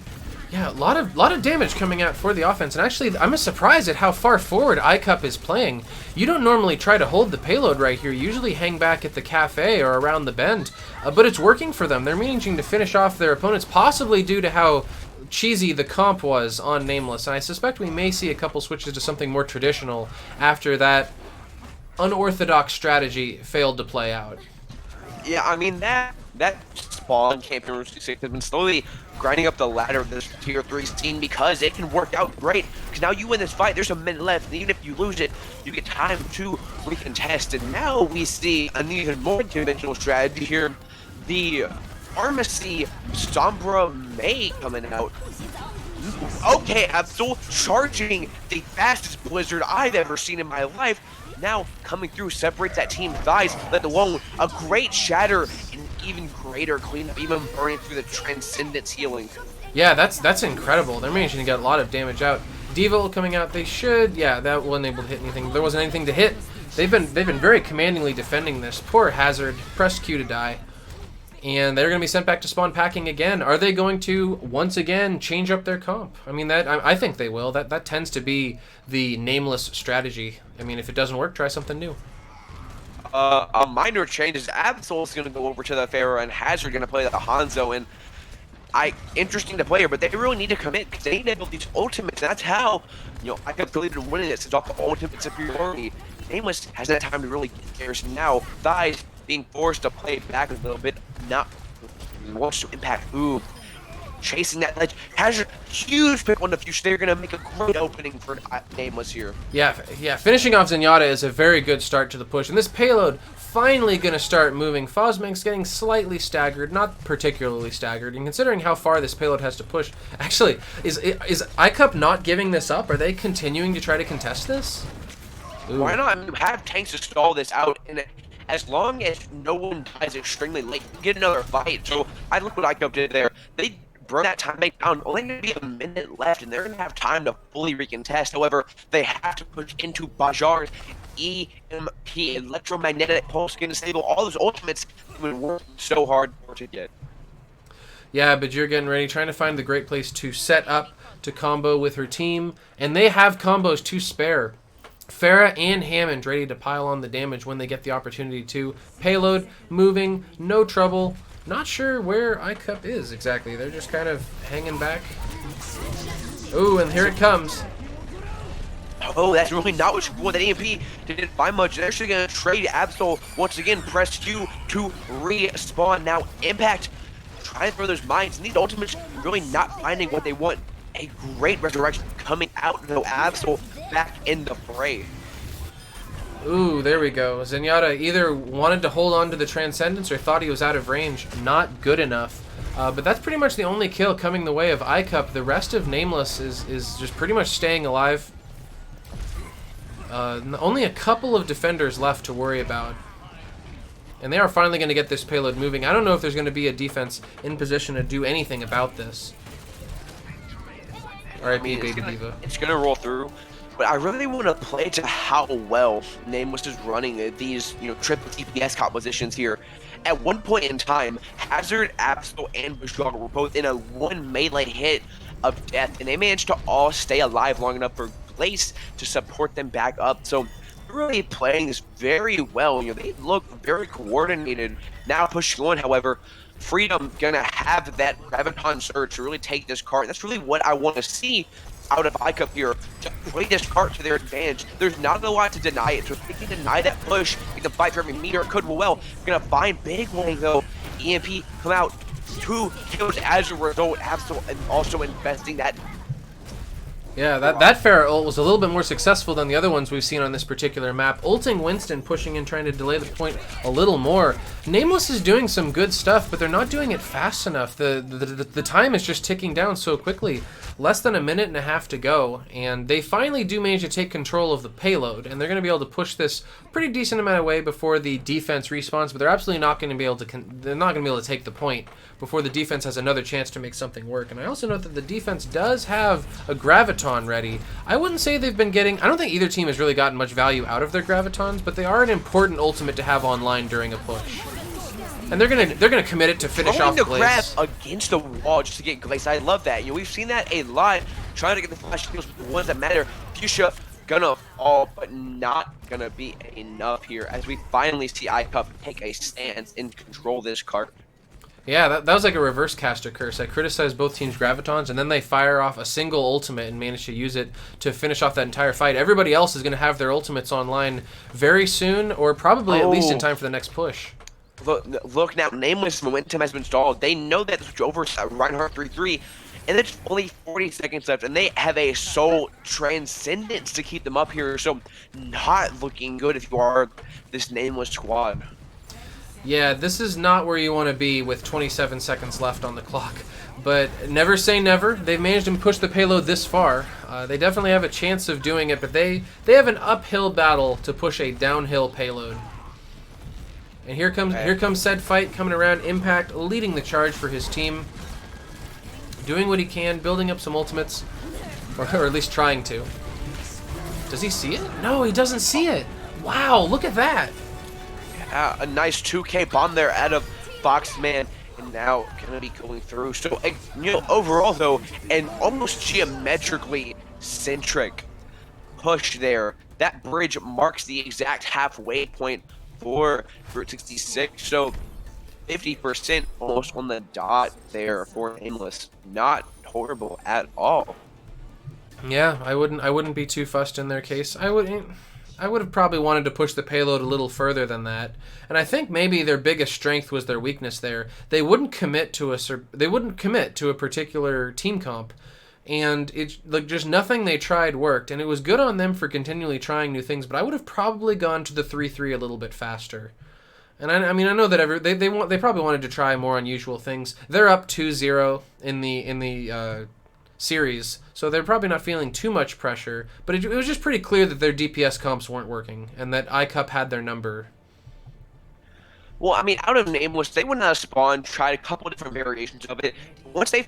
Yeah, a lot of damage coming out for the offense, and actually, I'm surprised at how far forward Icup is playing. You don't normally try to hold the payload right here. You usually hang back at the cafe or around the bend, but it's working for them. They're managing to finish off their opponents, possibly due to how cheesy the comp was on Nameless, and I suspect we may see a couple switches to something more traditional after that unorthodox strategy failed to play out. Yeah, I mean, that spawn camp in Route 66 has been slowly grinding up the ladder of this tier 3 scene because it can work out great. Because now you win this fight, there's a minute left, and even if you lose it, you get time to recontest. And now we see an even more conventional strategy here. The Pharmacy Sombra May coming out. Okay, Absol charging the fastest blizzard I've ever seen in my life. Now coming through, separates that team Thighs, let alone a great shatter and even greater cleanup, even burning through the Transcendence healing. Yeah, that's incredible. They're managing to get a lot of damage out. D.Va coming out, they should, yeah, that wasn't able to hit anything. There wasn't anything to hit. They've been very commandingly defending this. Poor Hazard, press Q to die. And they're going to be sent back to spawn packing again. Are they going to, once again, change up their comp? I mean, I think they will. That tends to be the Nameless strategy. I mean, if it doesn't work, try something new. A minor change is Absol's going to go over to the Pharaoh, and Hazard going to play the Hanzo. And interesting to play here, but they really need to commit because they need to build these ultimates. And that's how, I completely winning this is off the ultimate superiority. Nameless hasn't had time to really get there. So now, Thighs being forced to play back a little bit. Not wants to impact. Ooh, chasing that ledge. Has a huge pick on the Fuchsia. They're going to make a great opening for Nameless here. Yeah, finishing off Zenyatta is a very good start to the push. And this payload finally going to start moving. Fosmanx getting slightly staggered, not particularly staggered. And considering how far this payload has to push, actually, is Icup not giving this up? Are they continuing to try to contest this? Ooh. Why not? I mean, you have tanks to stall this out, and as long as no one dies extremely late, you get another fight. So I look what Icup did there. They burn that time bank down. Only going to be a minute left, and they're going to have time to fully recontest. However, they have to push into Bajr's EMP, electromagnetic pulse, going to disable all those ultimates have been working so hard to get. Yeah, Bajr getting ready, trying to find the great place to set up to combo with her team, and they have combos to spare. Pharah and Hammond ready to pile on the damage when they get the opportunity to. Payload moving, no trouble. Not sure where Icup is exactly. They're just kind of hanging back. Ooh, and here it comes. Oh, that's really not what you want. That EMP didn't find much. They're actually going to trade Absol once again. Press Q to respawn. Now, Impact trying to throw those mines. And these ultimates really not finding what they want. A great resurrection coming out, though. Absol back in the fray. Ooh, there we go. Zenyatta either wanted to hold on to the Transcendence or thought he was out of range. Not good enough. But that's pretty much the only kill coming the way of Icup. The rest of Nameless is just pretty much staying alive. Only a couple of defenders left to worry about. And they are finally going to get this payload moving. I don't know if there's going to be a defense in position to do anything about this. Alright, Baby Diva. It's going to roll through. But I really want to play to how well Nameless is running these, triple TPS compositions here. At one point in time, Hazard, Absol, and Bajr were both in a one melee hit of death, and they managed to all stay alive long enough for Glace to support them back up. So really playing this very well. They look very coordinated. Now pushing on, however, Freedom gonna have that Graviton surge to really take this card. That's really what I want to see out of Icup here, to play this card to their advantage. There's not a lot to deny it, so if they can deny that push, get the fight for every meter, it could well. Gonna find Bigwang though. EMP come out, 2 kills as a result. Absol and also investing that. Yeah, that Pharah ult was a little bit more successful than the other ones we've seen on this particular map. Ulting Winston, pushing in, trying to delay the point a little more. Nameless is doing some good stuff, but they're not doing it fast enough. The time is just ticking down so quickly. Less than a minute and a half to go, and they finally do manage to take control of the payload, and they're going to be able to push this pretty decent amount of way before the defense respawns, but they're absolutely not going to be able to take the point before the defense has another chance to make something work. And I also note that the defense does have a Graviton ready. I wouldn't say they've been getting... I don't think either team has really gotten much value out of their Gravitons, but they are an important ultimate to have online during a push. And they're gonna commit it to finish off Glace. Grab against the wall just to get Glace. I love that. We've seen that a lot. Trying to get the flash kills with the ones that matter. Fuchsia gonna fall, but not gonna be enough here as we finally see Icup take a stance and control this cart. Yeah, that was like a reverse caster curse. I criticized both teams' Gravitons, and then they fire off a single ultimate and manage to use it to finish off that entire fight. Everybody else is going to have their ultimates online very soon, or probably at least in time for the next push. Look now, Nameless momentum has been stalled. They know that switch over Reinhardt 3-3, and it's only 40 seconds left, and they have a soul transcendence to keep them up here, so not looking good if you are this Nameless squad. Yeah, this is not where you want to be with 27 seconds left on the clock. But never say never. They've managed to push the payload this far. They definitely have a chance of doing it, but they have an uphill battle to push a downhill payload. And here comes said fight coming around. Impact leading the charge for his team. Doing what he can, building up some ultimates. Or at least trying to. Does he see it? No, he doesn't see it. Wow, look at that. A nice 2K bomb there out of Foxman, and now gonna be going through. So, overall though, an almost geometrically centric push there. That bridge marks the exact halfway point for Route 66. So, 50% almost on the dot there for Nameless. Not horrible at all. Yeah, I wouldn't be too fussed in their case. I I would have probably wanted to push the payload a little further than that. And I think maybe their biggest strength was their weakness there. They wouldn't commit to a particular team comp. And it like just nothing they tried worked, and it was good on them for continually trying new things. But I would have probably gone to the 3-3 a little bit faster. And I mean I know that they probably wanted to try more unusual things. They're up 2-0 in the series, so they're probably not feeling too much pressure. But it was just pretty clear that their DPS comps weren't working, and that Icup had their number. Well, I mean, out of Nameless, they went out of spawn, tried a couple different variations of it. Once it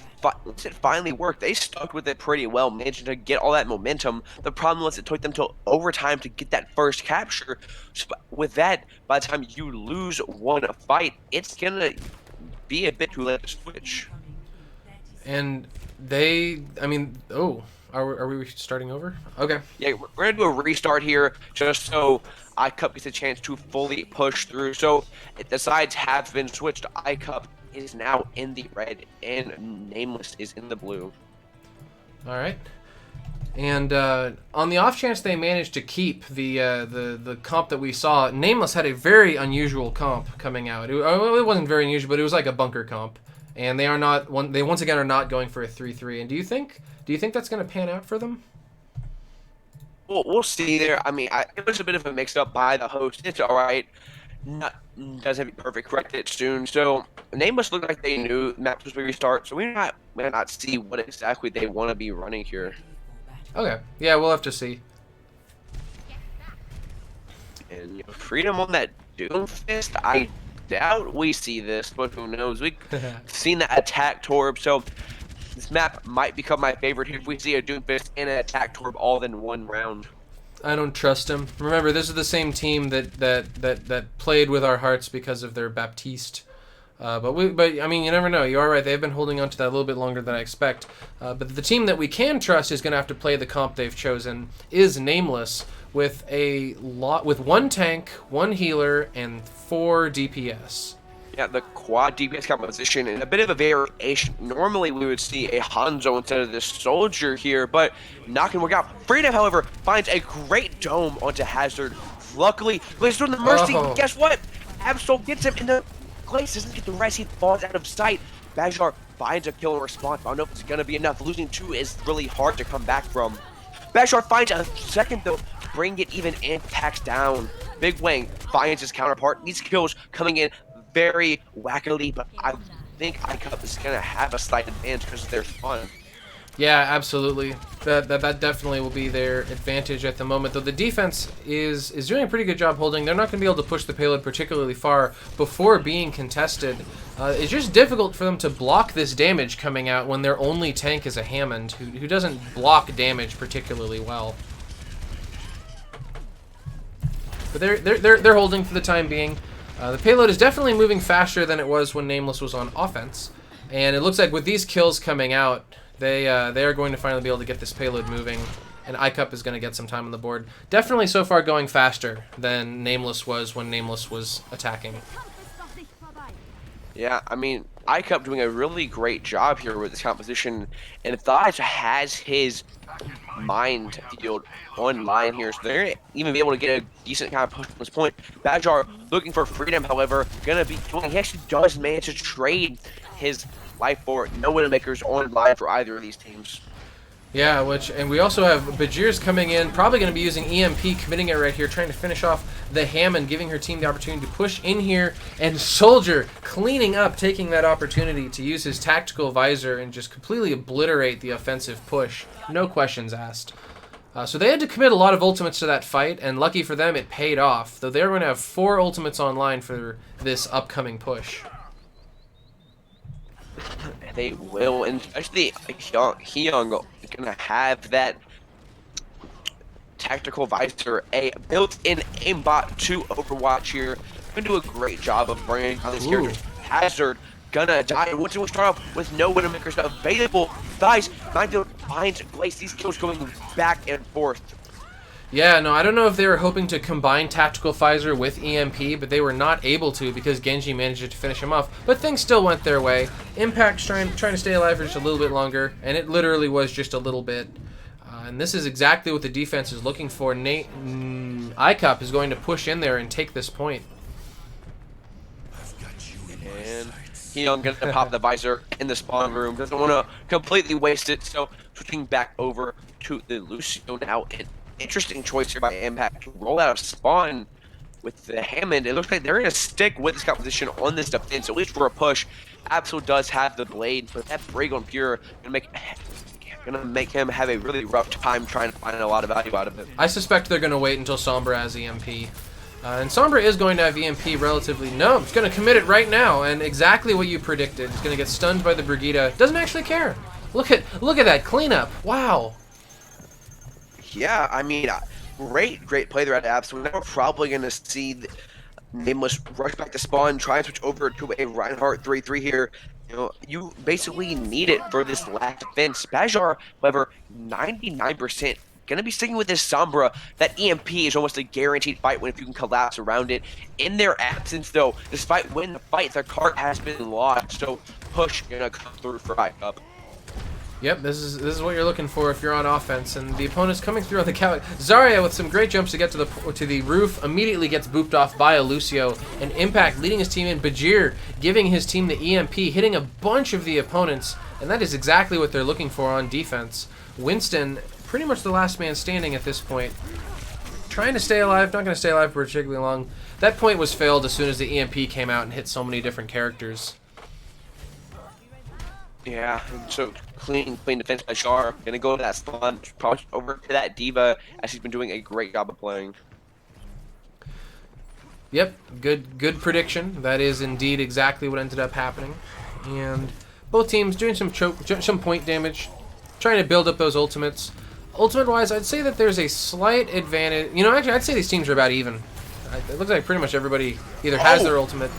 finally worked, they stuck with it pretty well, managing to get all that momentum. The problem was it took them till overtime to get that first capture. So with that, by the time you lose one fight, it's gonna be a bit too late to switch. And are we starting over? Okay. Yeah, we're gonna do a restart here, just so Icup gets a chance to fully push through. So the sides have been switched. Icup is now in the red, and Nameless is in the blue. All right. And on the off chance they managed to keep the comp that we saw, Nameless had a very unusual comp coming out. It wasn't very unusual, but it was like a bunker comp. And they once again are not going for a 3-3. And do you think that's going to pan out for them? Well, we'll see there. I mean, it was a bit of a mix-up by the host. It's all right. Doesn't be perfect. Correct it soon. So Nameless looked like they knew match was going to restart. So we might not see what exactly they want to be running here. Okay. Yeah, we'll have to see. And Freedom on that Doomfist, I doubt we see this, but who knows? We've seen that attack torb, so this map might become my favorite here if we see a Doomfist and an attack torb all in one round. I don't trust him. Remember, this is the same team that played with our hearts because of their Baptiste. But I mean, you never know. You are right. They've been holding on to that a little bit longer than I expect. But the team that we can trust is going to have to play the comp they've chosen is Nameless with one tank, one healer, and 4 DPS. Yeah, the quad DPS composition and a bit of a variation. Normally we would see a Hanzo instead of this soldier here, but not gonna work out. Freedom, however, finds a great dome onto Hazard. Luckily, Glace doing the mercy. Oh. Guess what? Absol gets him in the Glace doesn't get the rest. He falls out of sight. Bajr finds a kill in response. I don't know if it's gonna be enough. Losing 2 is really hard to come back from. Bajr finds a second though, bring it even and packs down. Bigwang finds his counterpart. These kills coming in very wackily, but I think Icup is gonna have a slight advantage because of their fun. Yeah, absolutely. That definitely will be their advantage at the moment. Though the defense is doing a pretty good job holding. They're not going to be able to push the payload particularly far before being contested. It's just difficult for them to block this damage coming out when their only tank is a Hammond who doesn't block damage particularly well. But they're holding for the time being. The payload is definitely moving faster than it was when Nameless was on offense, and it looks like with these kills coming out, they are going to finally be able to get this payload moving, and Icup is going to get some time on the board. Definitely so far going faster than Nameless was when Nameless was attacking. Yeah, I mean, Icup doing a really great job here with this composition, and Thais has his mind field online here, so they're gonna even be able to get a decent kind of push from this point. Bajr looking for Freedom, however, gonna be doing. He actually does manage to trade his life for no Widowmakers online for either of these teams. Yeah, and we also have Bajr's coming in, probably going to be using EMP, committing it right here, trying to finish off the Hammond, giving her team the opportunity to push in here, and Soldier cleaning up, taking that opportunity to use his tactical visor and just completely obliterate the offensive push. No questions asked. So they had to commit a lot of ultimates to that fight, and lucky for them, it paid off, though they're going to have 4 ultimates online for this upcoming push. They will, and especially Hyung is gonna have that tactical visor, a built-in aimbot to Overwatch here. Gonna do a great job of bringing on these characters. Hazard gonna die. Once it will start off with no Widowmakers available. Thais finds Glace. These kills going back and forth. Yeah, no, I don't know if they were hoping to combine Tactical Visor with EMP, but they were not able to because Genji managed to finish him off. But things still went their way. Impact's trying to stay alive for just a little bit longer, and it literally was just a little bit. And this is exactly what the defense is looking for. Icup is going to push in there and take this point. And Hyung gonna pop the Bajr in the spawn room. Doesn't want to completely waste it. So switching back over to the Lucio now. An interesting choice here by Impact to roll out of spawn with the Hammond. It looks like they're gonna stick with this composition on this defense, at least for a push. Absol does have the blade, but that Brig on Pure gonna make him have a really rough time trying to find a lot of value out of it. I suspect they're gonna wait until Sombra has EMP. And Sombra is going to have EMP relatively... No, he's going to commit it right now, and exactly what you predicted. He's going to get stunned by the Brigitte. Doesn't actually care. Look at that cleanup. Wow. Yeah, I mean, great play there at Absol. Now we're probably going to see Nameless rush back to spawn, try and switch over to a Reinhardt 3-3 here. You know, you basically need it for this last defense. Bajr, however, 99%. Gonna be sticking with this Sombra. That EMP is almost a guaranteed fight when if you can collapse around it. In their absence, though, despite winning the fight, their cart has been lost. So push gonna come through for Icup. Yep, this is what you're looking for if you're on offense, and the opponent's coming through on the couch. Zarya with some great jumps to get to the roof, immediately gets booped off by a Lucio, and Impact leading his team in. Bajr giving his team the EMP, hitting a bunch of the opponents, and that is exactly what they're looking for on defense. Winston, pretty much the last man standing at this point, trying to stay alive, not going to stay alive for particularly long. That point was failed as soon as the EMP came out and hit so many different characters. Yeah, so clean defense by Bajr. Gonna go to that spawn, probably over to that D.Va, as she's been doing a great job of playing. Yep, good prediction. That is indeed exactly what ended up happening. And both teams doing some point damage, trying to build up those ultimates. Ultimate-wise, I'd say that there's a slight advantage. You know, actually, I'd say these teams are about even. It looks like pretty much everybody either has their ultimate.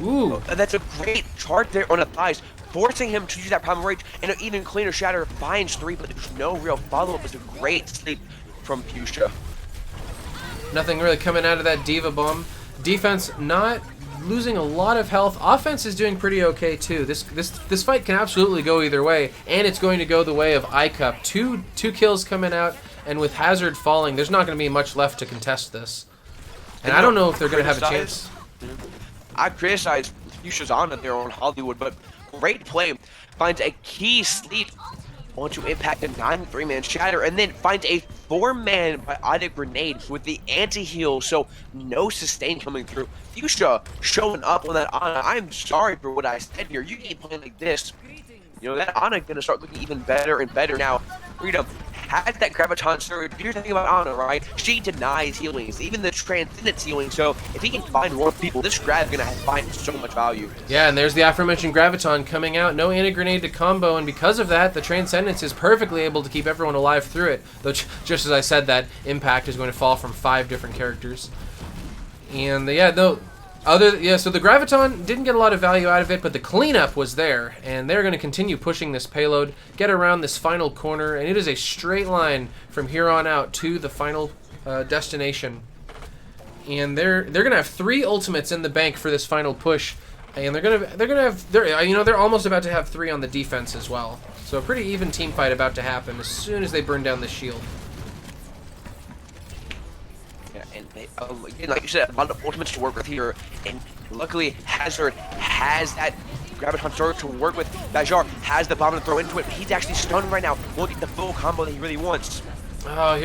Ooh. That's a great charge there on the thighs, forcing him to use that Primal Rage, and an even cleaner Shatter finds 3, but there's no real follow-up. It's a great sleep from Fuchsia. Nothing really coming out of that D.Va bomb. Defense not losing a lot of health. Offense is doing pretty okay too. This fight can absolutely go either way, and it's going to go the way of Icup. Two kills coming out, and with Hazard falling, there's not going to be much left to contest this. And I don't know if they're going to have a chance. I criticize Fuchsia's Ana there on Hollywood, but great play. Finds a key sleep onto Impact a 9-3-man Shatter, and then finds a 4-man biotic grenade with the anti-heal, so no sustain coming through. Fuchsia showing up on that Ana. I'm sorry for what I said here. You keep playing like this, you know, that Ana gonna start looking even better and better now. Freedom has that Graviton surge. Here's the thing about Ana, right? She denies healings, even the Transcendence healing, so if he can find more people, this Grav gonna find so much value. Yeah, and there's the aforementioned Graviton coming out. No anti-grenade to combo, and because of that, the Transcendence is perfectly able to keep everyone alive through it. Though, just as I said, that Impact is going to fall from 5 different characters. And, yeah, no... so the Graviton didn't get a lot of value out of it, but the cleanup was there, and they're going to continue pushing this payload, get around this final corner, and it is a straight line from here on out to the final destination. And they're going to have 3 ultimates in the bank for this final push, and they're almost about to have 3 on the defense as well. So a pretty even team fight about to happen as soon as they burn down the shield. And they, again, like you said, a lot of ultimates to work with here, and luckily Hazard has that Graviton Surge to work with. Bajr has the bomb to throw into it, but he's actually stunned right now. Won't get the full combo that he really wants. Oh,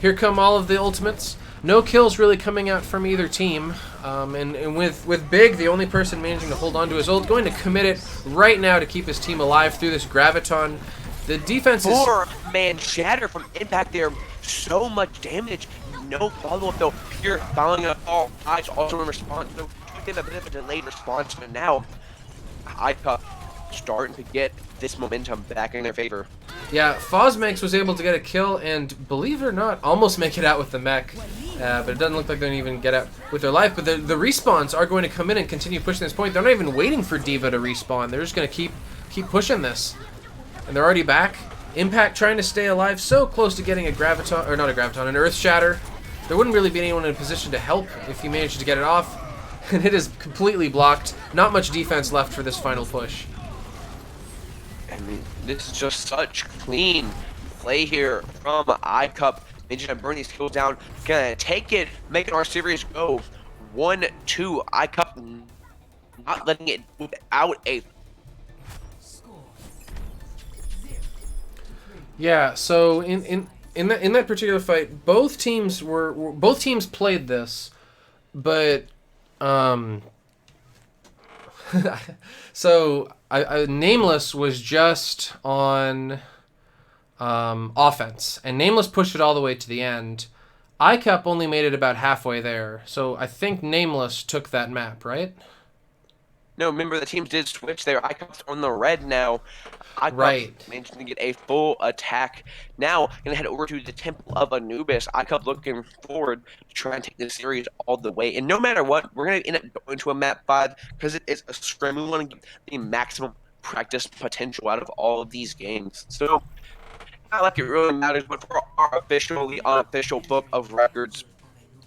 here come all of the ultimates. No kills really coming out from either team, and with Big, the only person managing to hold on to his ult, going to commit it right now to keep his team alive through this Graviton. The defense is... 4-man Shatter from Impact there, so much damage. No follow-up though. Pure following up all eyes also in response. So give a bit of a delayed response, but now Icup starting to get this momentum back in their favor. Yeah, Fosmanx was able to get a kill and, believe it or not, almost make it out with the mech. But it doesn't look like they're going to even get out with their life. But the respawns are going to come in and continue pushing this point. They're not even waiting for D.Va to respawn. They're just going to keep pushing this. And they're already back. Impact trying to stay alive, so close to getting a Graviton, or not a Graviton, an Earth Shatter. There wouldn't really be anyone in a position to help if you managed to get it off. And it is completely blocked. Not much defense left for this final push. I mean, this is just such clean play here from Icup. Ninja gonna burn these kills down, gonna take it, making our series go 1-2. Icup not letting it without a. Yeah, so in that particular fight, both teams played this, but so Nameless was just on offense, and Nameless pushed it all the way to the end. Icup only made it about halfway there, so I think Nameless took that map, right? No, remember the teams did switch there. Icup's on the red now. Icup Right. managed to get a full attack. Now, gonna head over to the Temple of Anubis. Icup looking forward to try and take this series all the way. And no matter what, we're gonna end up going to a map 5 because it is a scrim. We want to get the maximum practice potential out of all of these games. So, not like it really matters, but for our officially unofficial book of records,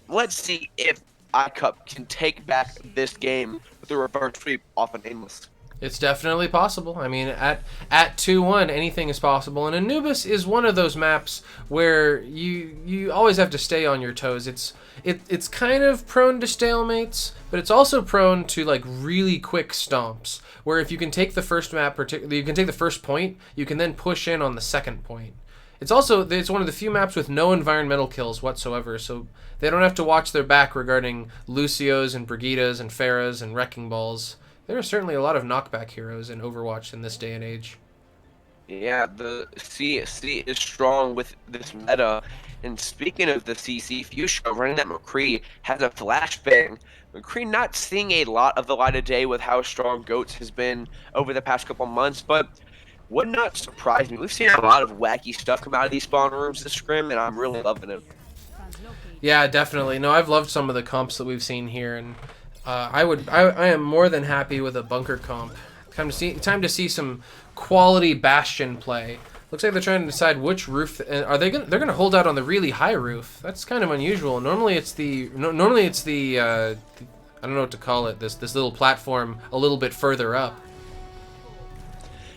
let's see if Icup can take back this game with a reverse sweep off of Nameless. It's definitely possible. I mean, at 2-1, anything is possible. And Anubis is one of those maps where you always have to stay on your toes. It's kind of prone to stalemates, but it's also prone to like really quick stomps. Where if you can take the first map, you can take the first point, you can then push in on the second point. It's one of the few maps with no environmental kills whatsoever, so they don't have to watch their back regarding Lucios and Brigidas and Pharahs and Wrecking Balls. There are certainly a lot of knockback heroes in Overwatch in this day and age. Yeah, the CC is strong with this meta. And speaking of the CC, Fuchsia running that McCree has a flashbang. McCree not seeing a lot of the light of day with how strong Goats has been over the past couple months, but would not surprise me. We've seen a lot of wacky stuff come out of these spawn rooms this scrim, and I'm really loving it. Yeah, definitely. No, I've loved some of the comps that we've seen here, and I am more than happy with a bunker comp. Time to see some quality Bastion play. Looks like they're trying to decide which roof. Are they they're gonna hold out on the really high roof? That's kind of unusual. Normally it's the I don't know what to call it. This little platform a little bit further up.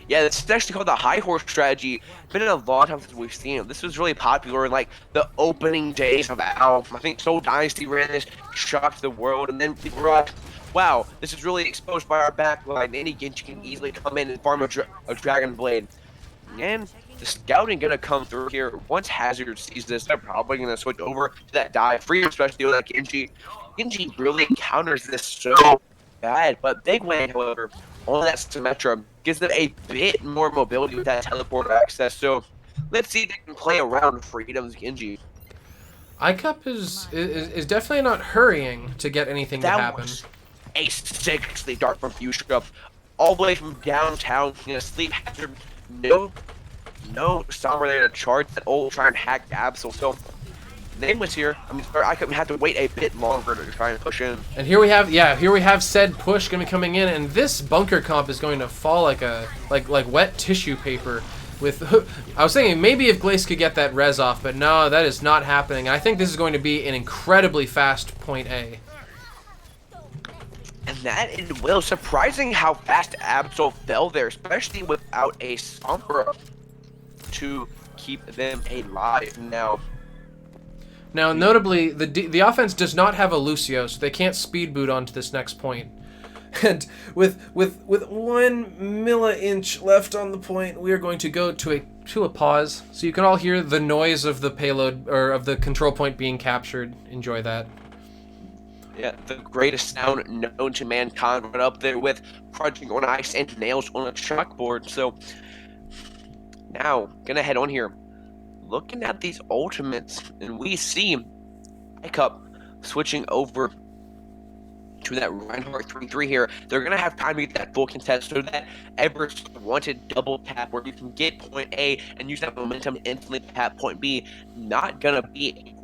Yeah, it's actually called the high horse strategy. Been in a long time since we've seen it. This was really popular in like the opening days of Alpha. I think Soul Dynasty ran this, shocked the world, and then people were like, wow, this is really exposed by our backline. Any Genji can easily come in and farm a Dragon Blade. And the scouting gonna come through here. Once Hazard sees this, they're probably gonna switch over to that dive free, especially with that Genji. Genji really counters this so bad, but Bigwang, however, on that Symmetra gives them a bit more mobility with that teleport access. So let's see if they can play around Freedom's Genji. Icup is definitely not hurrying to get anything to happen. Was a sick sleep dart from Fuchsia, all the way from downtown. You know, sleep hazard, no somewhere there to charge that old try and hack the Absol. So Nameless here. I mean, Icup had to wait a bit longer to try and push in. And here we have said push gonna be coming in, and this bunker comp is going to fall like wet tissue paper. I was thinking maybe if Glace could get that res off, but no, that is not happening. I think this is going to be an incredibly fast point A. And that is well surprising how fast Absol fell there, especially without a Sombra to keep them alive now. Now, notably, the offense does not have a Lucio, so they can't speed boot onto this next point. And with 1 milli-inch left on the point, we are going to go to a pause, so you can all hear the noise of the payload or of the control point being captured. Enjoy that. Yeah, the greatest sound known to mankind, right up there with crunching on ice and nails on a chalkboard. So now, gonna head on here. Looking at these ultimates, and we see Icup switching over to that Reinhardt 3-3 here. They're going to have time to get that full contest, so that ever wanted double tap where you can get point A and use that momentum to instantly tap point B. Not going to be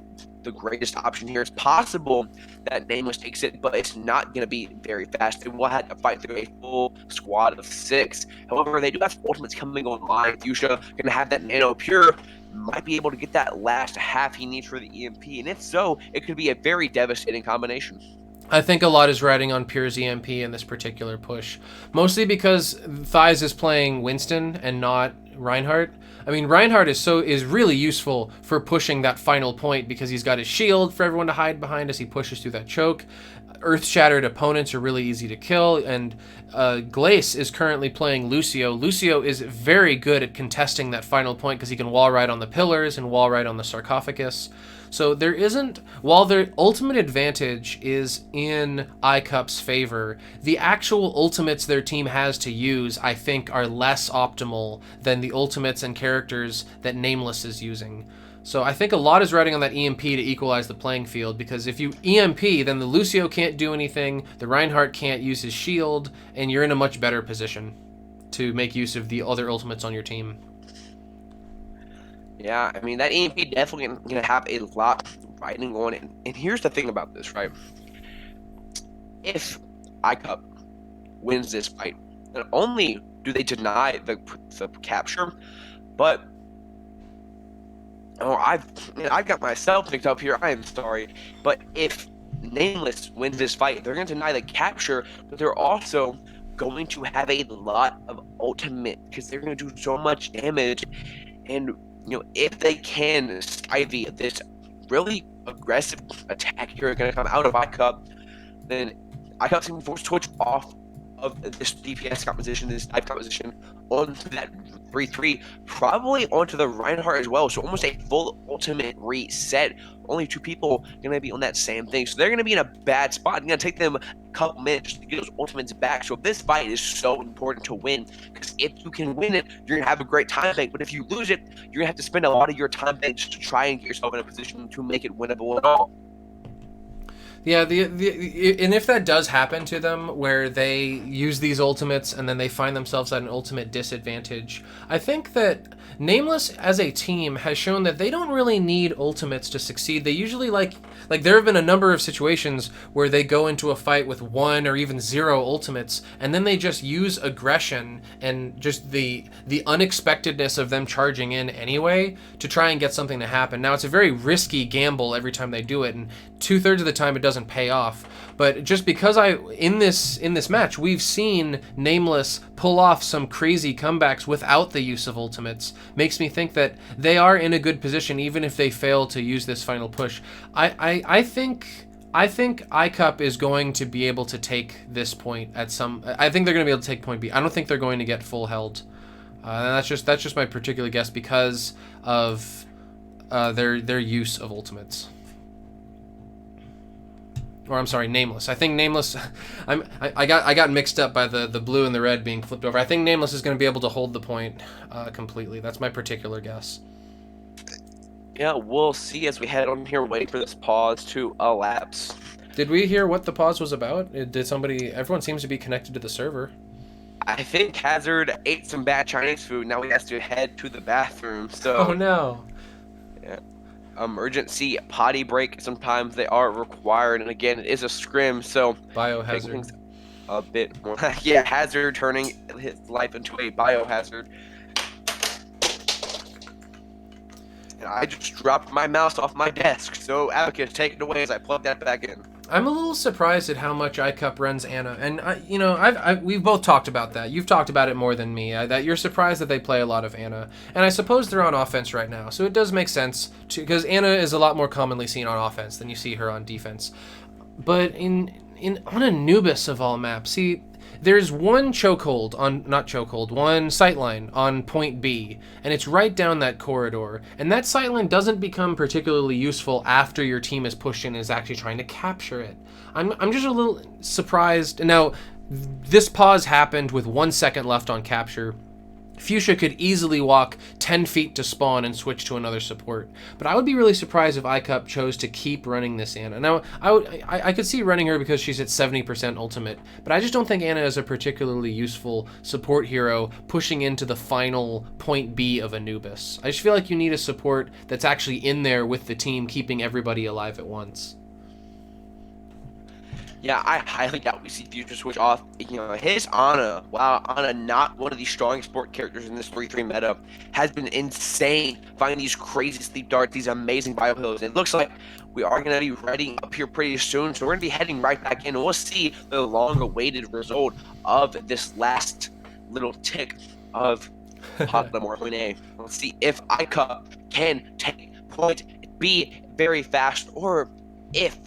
the greatest option here. It's possible that Nameless takes it, but it's not going to be very fast. They will have to fight through a full squad of 6. However, they do have ultimates coming online. Fuchsia going to have that Nano Pure. Might be able to get that last half he needs for the EMP, and if so, it could be a very devastating combination. I think a lot is riding on Pure's EMP in this particular push, mostly because Thighs is playing Winston and not Reinhardt. I mean, Reinhardt is really useful for pushing that final point because he's got his shield for everyone to hide behind as he pushes through that choke. Earth-shattered opponents are really easy to kill, and Glace is currently playing Lucio. Lucio is very good at contesting that final point because he can wall ride on the pillars and wall ride on the sarcophagus. So there isn't, while their ultimate advantage is in Icup's favor, the actual ultimates their team has to use, I think, are less optimal than the ultimates and characters that Nameless is using. So I think a lot is riding on that EMP to equalize the playing field, because if you EMP, then the Lucio can't do anything, the Reinhardt can't use his shield, and you're in a much better position to make use of the other ultimates on your team. Yeah, I mean, that EMP definitely going to have a lot riding on it. And here's the thing about this, right? If Icup wins this fight, not only do they deny the capture, but I've got myself picked up here. I am sorry, but if Nameless wins this fight, they're going to deny the capture, but they're also going to have a lot of ultimate because they're going to do so much damage. And if they can stymie this really aggressive attack here going to come out of Icup, then Icup's going to be forced to switch off of this DPS composition, this dive composition, onto that 3-3, probably onto the Reinhardt as well. So almost a full ultimate reset. Only 2 people going to be on that same thing. So they're going to be in a bad spot. It's going to take them a couple minutes just to get those ultimates back. So this fight is so important to win, because if you can win it, you're going to have a great time bank. But if you lose it, you're going to have to spend a lot of your time bank just to try and get yourself in a position to make it winnable at all. Yeah, and if that does happen to them, where they use these ultimates and then they find themselves at an ultimate disadvantage, I think that Nameless as a team has shown that they don't really need ultimates to succeed. They usually like there have been a number of situations where they go into a fight with 1 or even 0 ultimates, and then they just use aggression and just the unexpectedness of them charging in anyway to try and get something to happen. Now, it's a very risky gamble every time they do it, and 2/3 of the time it doesn't pay off. But just because in this match we've seen Nameless pull off some crazy comebacks without the use of ultimates, makes me think that they are in a good position even if they fail to use this final push. I think Icup is going to be able to take this point at some. I think they're going to be able to take point B. I don't think they're going to get full held. That's just my particular guess because of their use of ultimates. Or I'm sorry, Nameless. I think Nameless. I got mixed up by the blue and the red being flipped over. I think Nameless is going to be able to hold the point completely. That's my particular guess. Yeah, we'll see as we head on here, waiting for this pause to elapse. Did we hear what the pause was about? Did somebody? Everyone seems to be connected to the server. I think Hazard ate some bad Chinese food. Now he has to head to the bathroom. So. Oh no. Yeah. Emergency potty break. Sometimes they are required, and again, it is a scrim, so biohazard. A bit more. Yeah, Hazard turning his life into a biohazard. And I just dropped my mouse off my desk, so Abacus, take it away as I plug that back in. I'm a little surprised at how much Icup runs Ana, and we've both talked about that. You've talked about it more than me. That you're surprised that they play a lot of Ana, and I suppose they're on offense right now, so it does make sense because Ana is a lot more commonly seen on offense than you see her on defense. But on Anubis of all maps, see, there's one one sightline on point B, and it's right down that corridor. And that sightline doesn't become particularly useful after your team is pushed in and is actually trying to capture it. I'm just a little surprised. Now, this pause happened with 1 second left on capture. Fuchsia could easily walk 10 feet to spawn and switch to another support. But I would be really surprised if Icup chose to keep running this Ana. Now, I could see running her because she's at 70% ultimate, but I just don't think Ana is a particularly useful support hero pushing into the final point B of Anubis. I just feel like you need a support that's actually in there with the team, keeping everybody alive at once. Yeah, I highly doubt we see Fuchsia switch off. His Ana, while Ana not one of the strongest support characters in this 3-3 meta, has been insane. Finding these crazy sleep darts, these amazing biopills. It looks like we are going to be ready up here pretty soon, so we're going to be heading right back in. We'll see the long-awaited result of this last little tick of bottom or point A. Let's see if Icup can take point B very fast, or if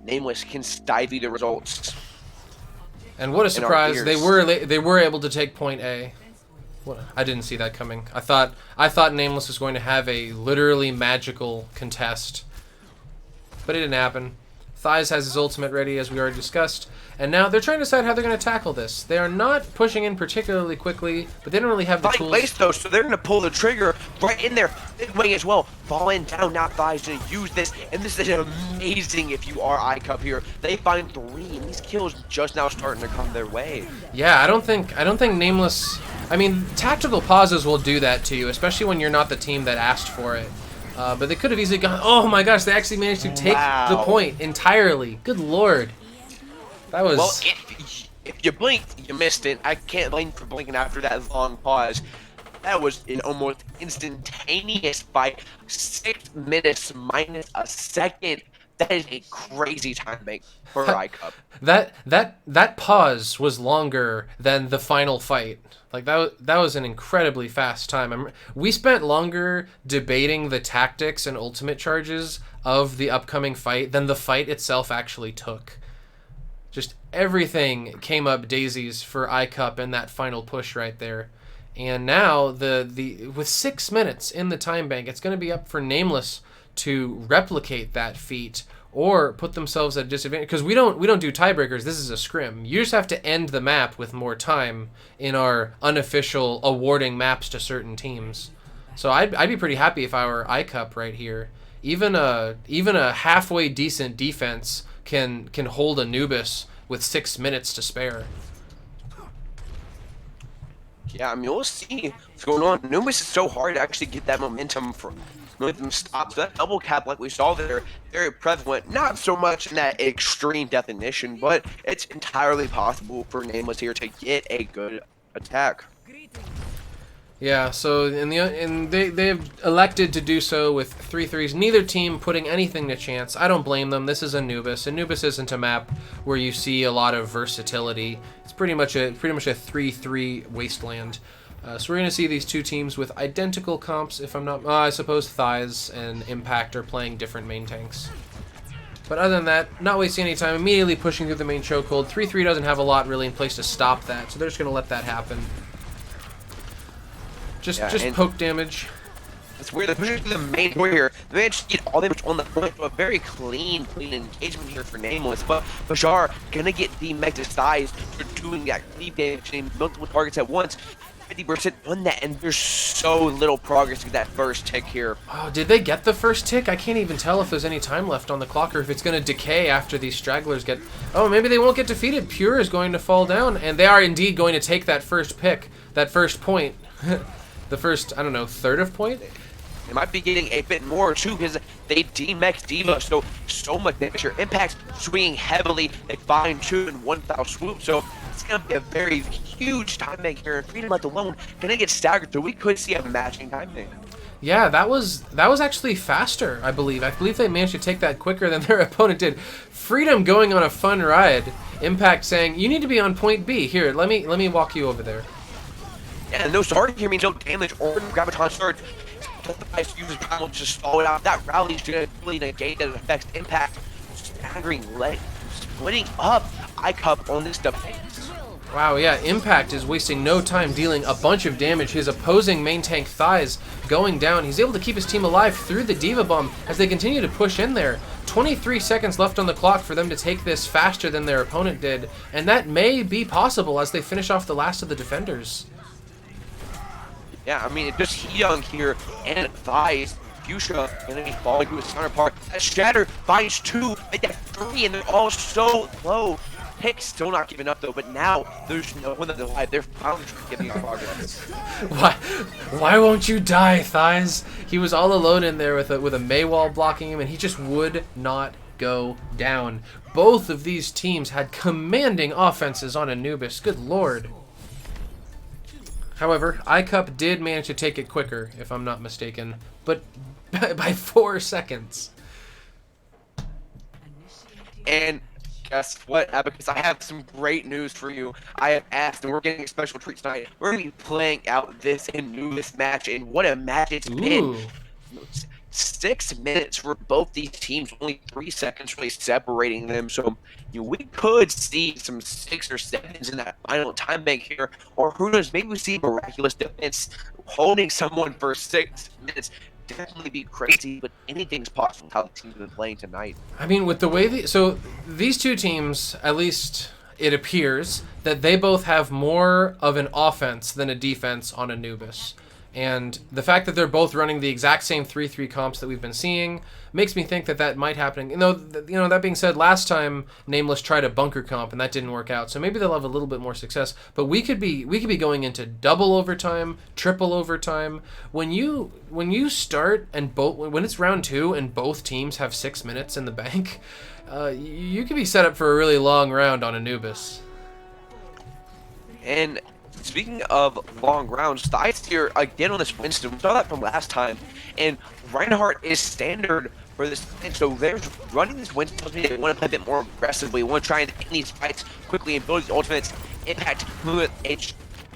Nameless can stymie the results. And what a surprise! They were able to take point A. What? I didn't see that coming. I thought Nameless was going to have a literally magical contest, but it didn't happen. Thighs has his ultimate ready, as we already discussed, and now they're trying to decide how they're going to tackle this. They are not pushing in particularly quickly, but they don't really have the tools. Glace though, so they're going to pull the trigger right in there. Bigwang as well, falling down. Now Thighs going to use this, and this is amazing if you are Icup here. They find 3, and these kills just now starting to come their way. Yeah, I don't think Nameless. I mean, tactical pauses will do that to you, especially when you're not the team that asked for it. But they could have easily gone. Oh my gosh! They actually managed to take the point entirely. Good lord, that was. Well, if you blinked, you missed it. I can't blame you for blinking after that long pause. That was an almost instantaneous fight. 6 minutes minus a second. That is a crazy time bank for Icup. That pause was longer than the final fight. Like that was an incredibly fast time. We spent longer debating the tactics and ultimate charges of the upcoming fight than the fight itself actually took. Just everything came up daisies for Icup in that final push right there. And now with 6 minutes in the time bank, it's going to be up for Nameless to replicate that feat or put themselves at a disadvantage, because we don't do tiebreakers. This is a scrim. You just have to end the map with more time in our unofficial awarding maps to certain teams. So I'd be pretty happy if I were Icup right here. Even a halfway decent defense can hold Anubis with 6 minutes to spare. Yeah, I mean, we'll see what's going on. Anubis is so hard to actually get that momentum from. Them stops. That double cap, like we saw there, very prevalent. Not so much in that extreme definition, but it's entirely possible for Nameless here to get a good attack. Yeah, so they've elected to do so with 3-3s. Neither team putting anything to chance. I don't blame them. This is Anubis. Anubis isn't a map where you see a lot of versatility. It's pretty much a 3-3 wasteland. So we're going to see these two teams with identical comps, if I'm not... I suppose Thighs and Impact are playing different main tanks. But other than that, not wasting any time, immediately pushing through the main chokehold. 3-3 doesn't have a lot really in place to stop that, so they're just going to let that happen. Just poke damage. It's weird, they're pushing through the main door here. They managed to get all damage on the point, so a very clean engagement here for Nameless. But Bajr gonna get the Meg's Thighs for doing that cleave damage and multiple targets at once. 50% on that, and there's so little progress with that first tick here. Oh, did they get the first tick? I can't even tell if there's any time left on the clock or if it's going to decay after these stragglers get... Oh, maybe they won't get defeated. Pure is going to fall down, and they are indeed going to take that first pick, that first point. The first, I don't know, third of point? They might be getting a bit more too, because they D-Max Diva, so much damage here. Impact swinging heavily. They find 2 in one foul swoop, so it's going to be a very huge time bank here, and Freedom left alone gonna get staggered, so we could see a matching time bank. Yeah, that was actually faster, I believe. I believe they managed to take that quicker than their opponent did. Freedom going on a fun ride. Impact saying, "You need to be on point B. Here, let me walk you over there." Yeah, no starting here means no damage or graviton surge. Nice uses primal to stall it out. That rally is going to really negate that affects Impact. Staggering leg, splitting up Icup on this defense. Wow, yeah, Impact is wasting no time dealing a bunch of damage. His opposing main tank Thighs going down. He's able to keep his team alive through the Diva Bomb as they continue to push in there. 23 seconds left on the clock for them to take this faster than their opponent did, and that may be possible as they finish off the last of the defenders. Yeah, I mean, it's just Hyung here and Thighs. Fuchsia gonna be falling to his counterpart. That Shatter finds 2, they get 3, and they're all so low. Pick still not giving up though, but now there's no one that's alive. They're finally giving up progress. Why won't you die, Thighs? He was all alone in there with a Maywall blocking him, and he just would not go down. Both of these teams had commanding offenses on Anubis. Good lord. However, Icup did manage to take it quicker, if I'm not mistaken, but by 4 seconds. And guess what, Abacus? I have some great news for you. I have asked, and we're getting a special treat tonight. We're going to be playing out this Anubis match, and what a match it's been. Ooh. 6 minutes for both these teams, only 3 seconds really separating them. So we could see some 6 or 7s in that final time bank here, or who knows, maybe we see miraculous defense holding someone for 6 minutes. Definitely be crazy, but anything's possible how the teams have been playing tonight. I mean, with the way so these two teams, at least it appears that they both have more of an offense than a defense on Anubis. And the fact that they're both running the exact same 3-3 comps that we've been seeing makes me think that that might happen. That being said, last time Nameless tried a bunker comp and that didn't work out, so maybe they'll have a little bit more success. But we could be going into double overtime, triple overtime. When you start and when it's round 2 and both teams have 6 minutes in the bank, you could be set up for a really long round on Anubis. And speaking of long rounds, the ice here again on this Winston. We saw that from last time, and Reinhardt is standard for this. And so they're running this Winston. Tells me they want to play a bit more aggressively. Want to try and end these fights quickly and build these ultimates. Impact, movement, edge,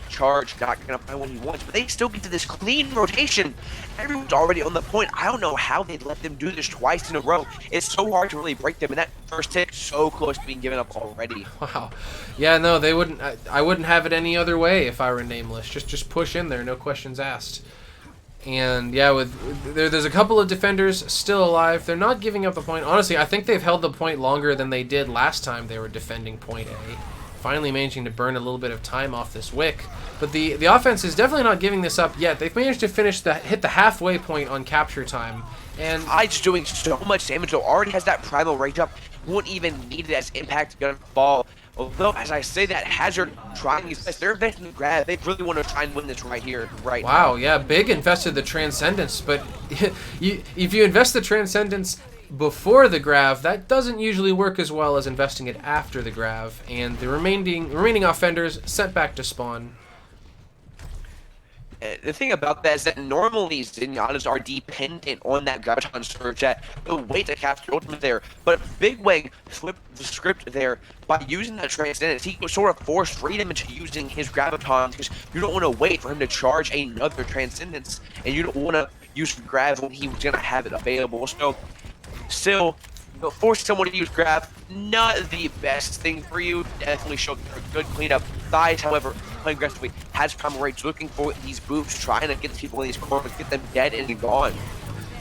charge. Not gonna find what he wants, but they still get to this clean rotation. Everyone's already on the point. I don't know how they'd let them do this twice in a row. It's so hard to really break them, and that first hit so close to being given up already. Wow. Yeah, no, they wouldn't. I wouldn't have it any other way if I were Nameless. Just push in there, no questions asked. And yeah, there's a couple of defenders still alive. They're not giving up the point. Honestly, I think they've held the point longer than they did last time they were defending point A. Finally managing to burn a little bit of time off this wick. But the offense is definitely not giving this up yet. They've managed to hit the halfway point on capture time. And I's doing so much damage, though. Already has that primal rage up. Won't even need it as impact gonna fall. Although, as I say that, Hazard trying his best. They're investing in grab. They really want to try and win this right here, right now. Wow, yeah, Big invested the Transcendence, but if you invest the Transcendence before the grav, that doesn't usually work as well as investing it after the grav, and the remaining offenders sent back to spawn. The thing about that is that normally Zenyatta's are dependent on that Graviton Surge, that they'll wait to capture ultimate there, but Bigwang flipped the script there by using that Transcendence. He sort of forced freedom into using his Graviton, because you don't want to wait for him to charge another Transcendence, and you don't want to use Grav when he was going to have it available. So still, force someone to use grab, not the best thing for you. Definitely showed a good cleanup. Thighs, however, playing aggressively, has primal rage, looking for these boots, trying to get the people in these corners, get them dead and gone.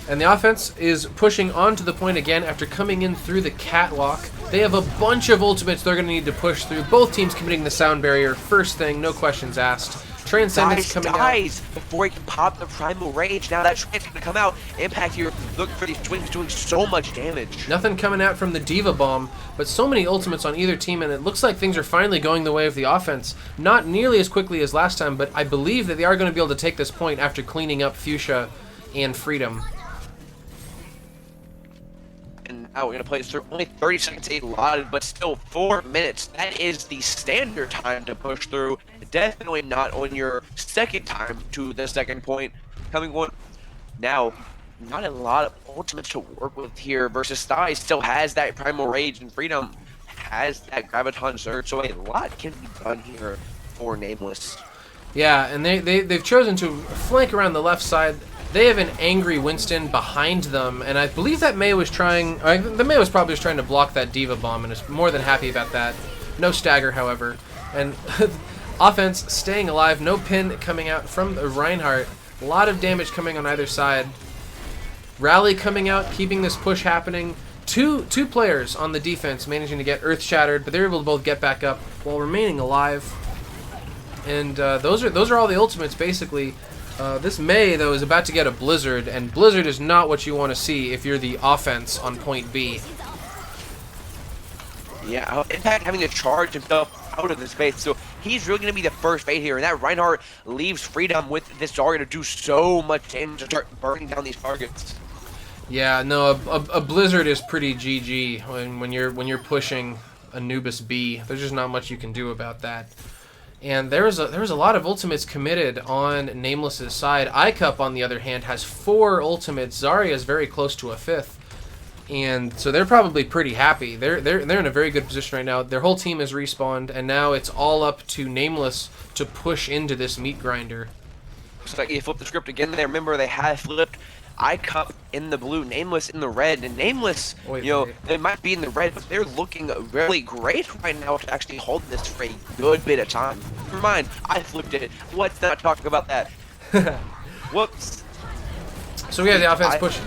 And the offense is pushing onto the point again after coming in through the catwalk. They have a bunch of ultimates they're going to need to push through. Both teams committing the sound barrier. First thing, no questions asked. Transcendence coming dies before he can pop the primal rage. Now that Trans gonna come out. Impact here, look for these twins doing so much damage. Nothing coming out from the Diva Bomb, but so many ultimates on either team, and it looks like things are finally going the way of the offense. Not nearly as quickly as last time, but I believe that they are going to be able to take this point after cleaning up Fuchsia and Freedom. And now we're going to play this through. Only 30 seconds allotted, but still 4 minutes. That is the standard time to push through. Definitely not on your second time to the second point. Coming on now, not a lot of ultimates to work with here versus Sty still has that primal rage, and Freedom has that Graviton Surge, so a lot can be done here for Nameless. Yeah, and they've chosen to flank around the left side. They have an angry Winston behind them, and I believe that Mei was trying... the Mei was probably just trying to block that Diva Bomb, and is more than happy about that. No stagger, however. And offense staying alive, no pin coming out from Reinhardt. A lot of damage coming on either side. Rally coming out, keeping this push happening. Two players on the defense managing to get earth shattered, but they're able to both get back up while remaining alive. And those are all the ultimates, basically. This Mei, though, is about to get a Blizzard, and Blizzard is not what you want to see if you're the offense on point B. Yeah, Impact having to charge himself out of the space, so he's really going to be the first bait here, and that Reinhardt leaves Freedom with this Zarya to do so much damage to start burning down these targets. Yeah, no, a Blizzard is pretty GG when you're pushing Anubis B. There's just not much you can do about that. And there was a lot of ultimates committed on Nameless's side. Icup, on the other hand, has 4 ultimates. Zarya is very close to a 5th. And so they're probably pretty happy. They're in a very good position right now. Their whole team is respawned, and now it's all up to Nameless to push into this meat grinder. Looks like you flipped the script again there. Remember, they had flipped Icup in the blue, Nameless in the red, and Nameless, they might be in the red, but they're looking really great right now to actually hold this for a good bit of time. Never mind, I flipped it. Let's not talk about that. Whoops. So we have the offense pushing.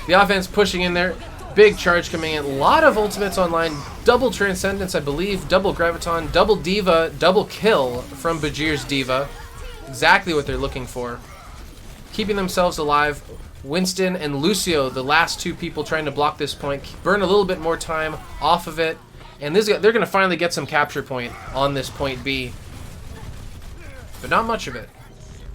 The offense pushing in there. Big charge coming in. A lot of ultimates online. Double Transcendence, I believe. Double Graviton. Double Diva. Double kill from Bajr's Diva. Exactly what they're looking for. Keeping themselves alive. Winston and Lucio, the last two people trying to block this point, burn a little bit more time off of it. And they're going to finally get some capture point on this point B. But not much of it.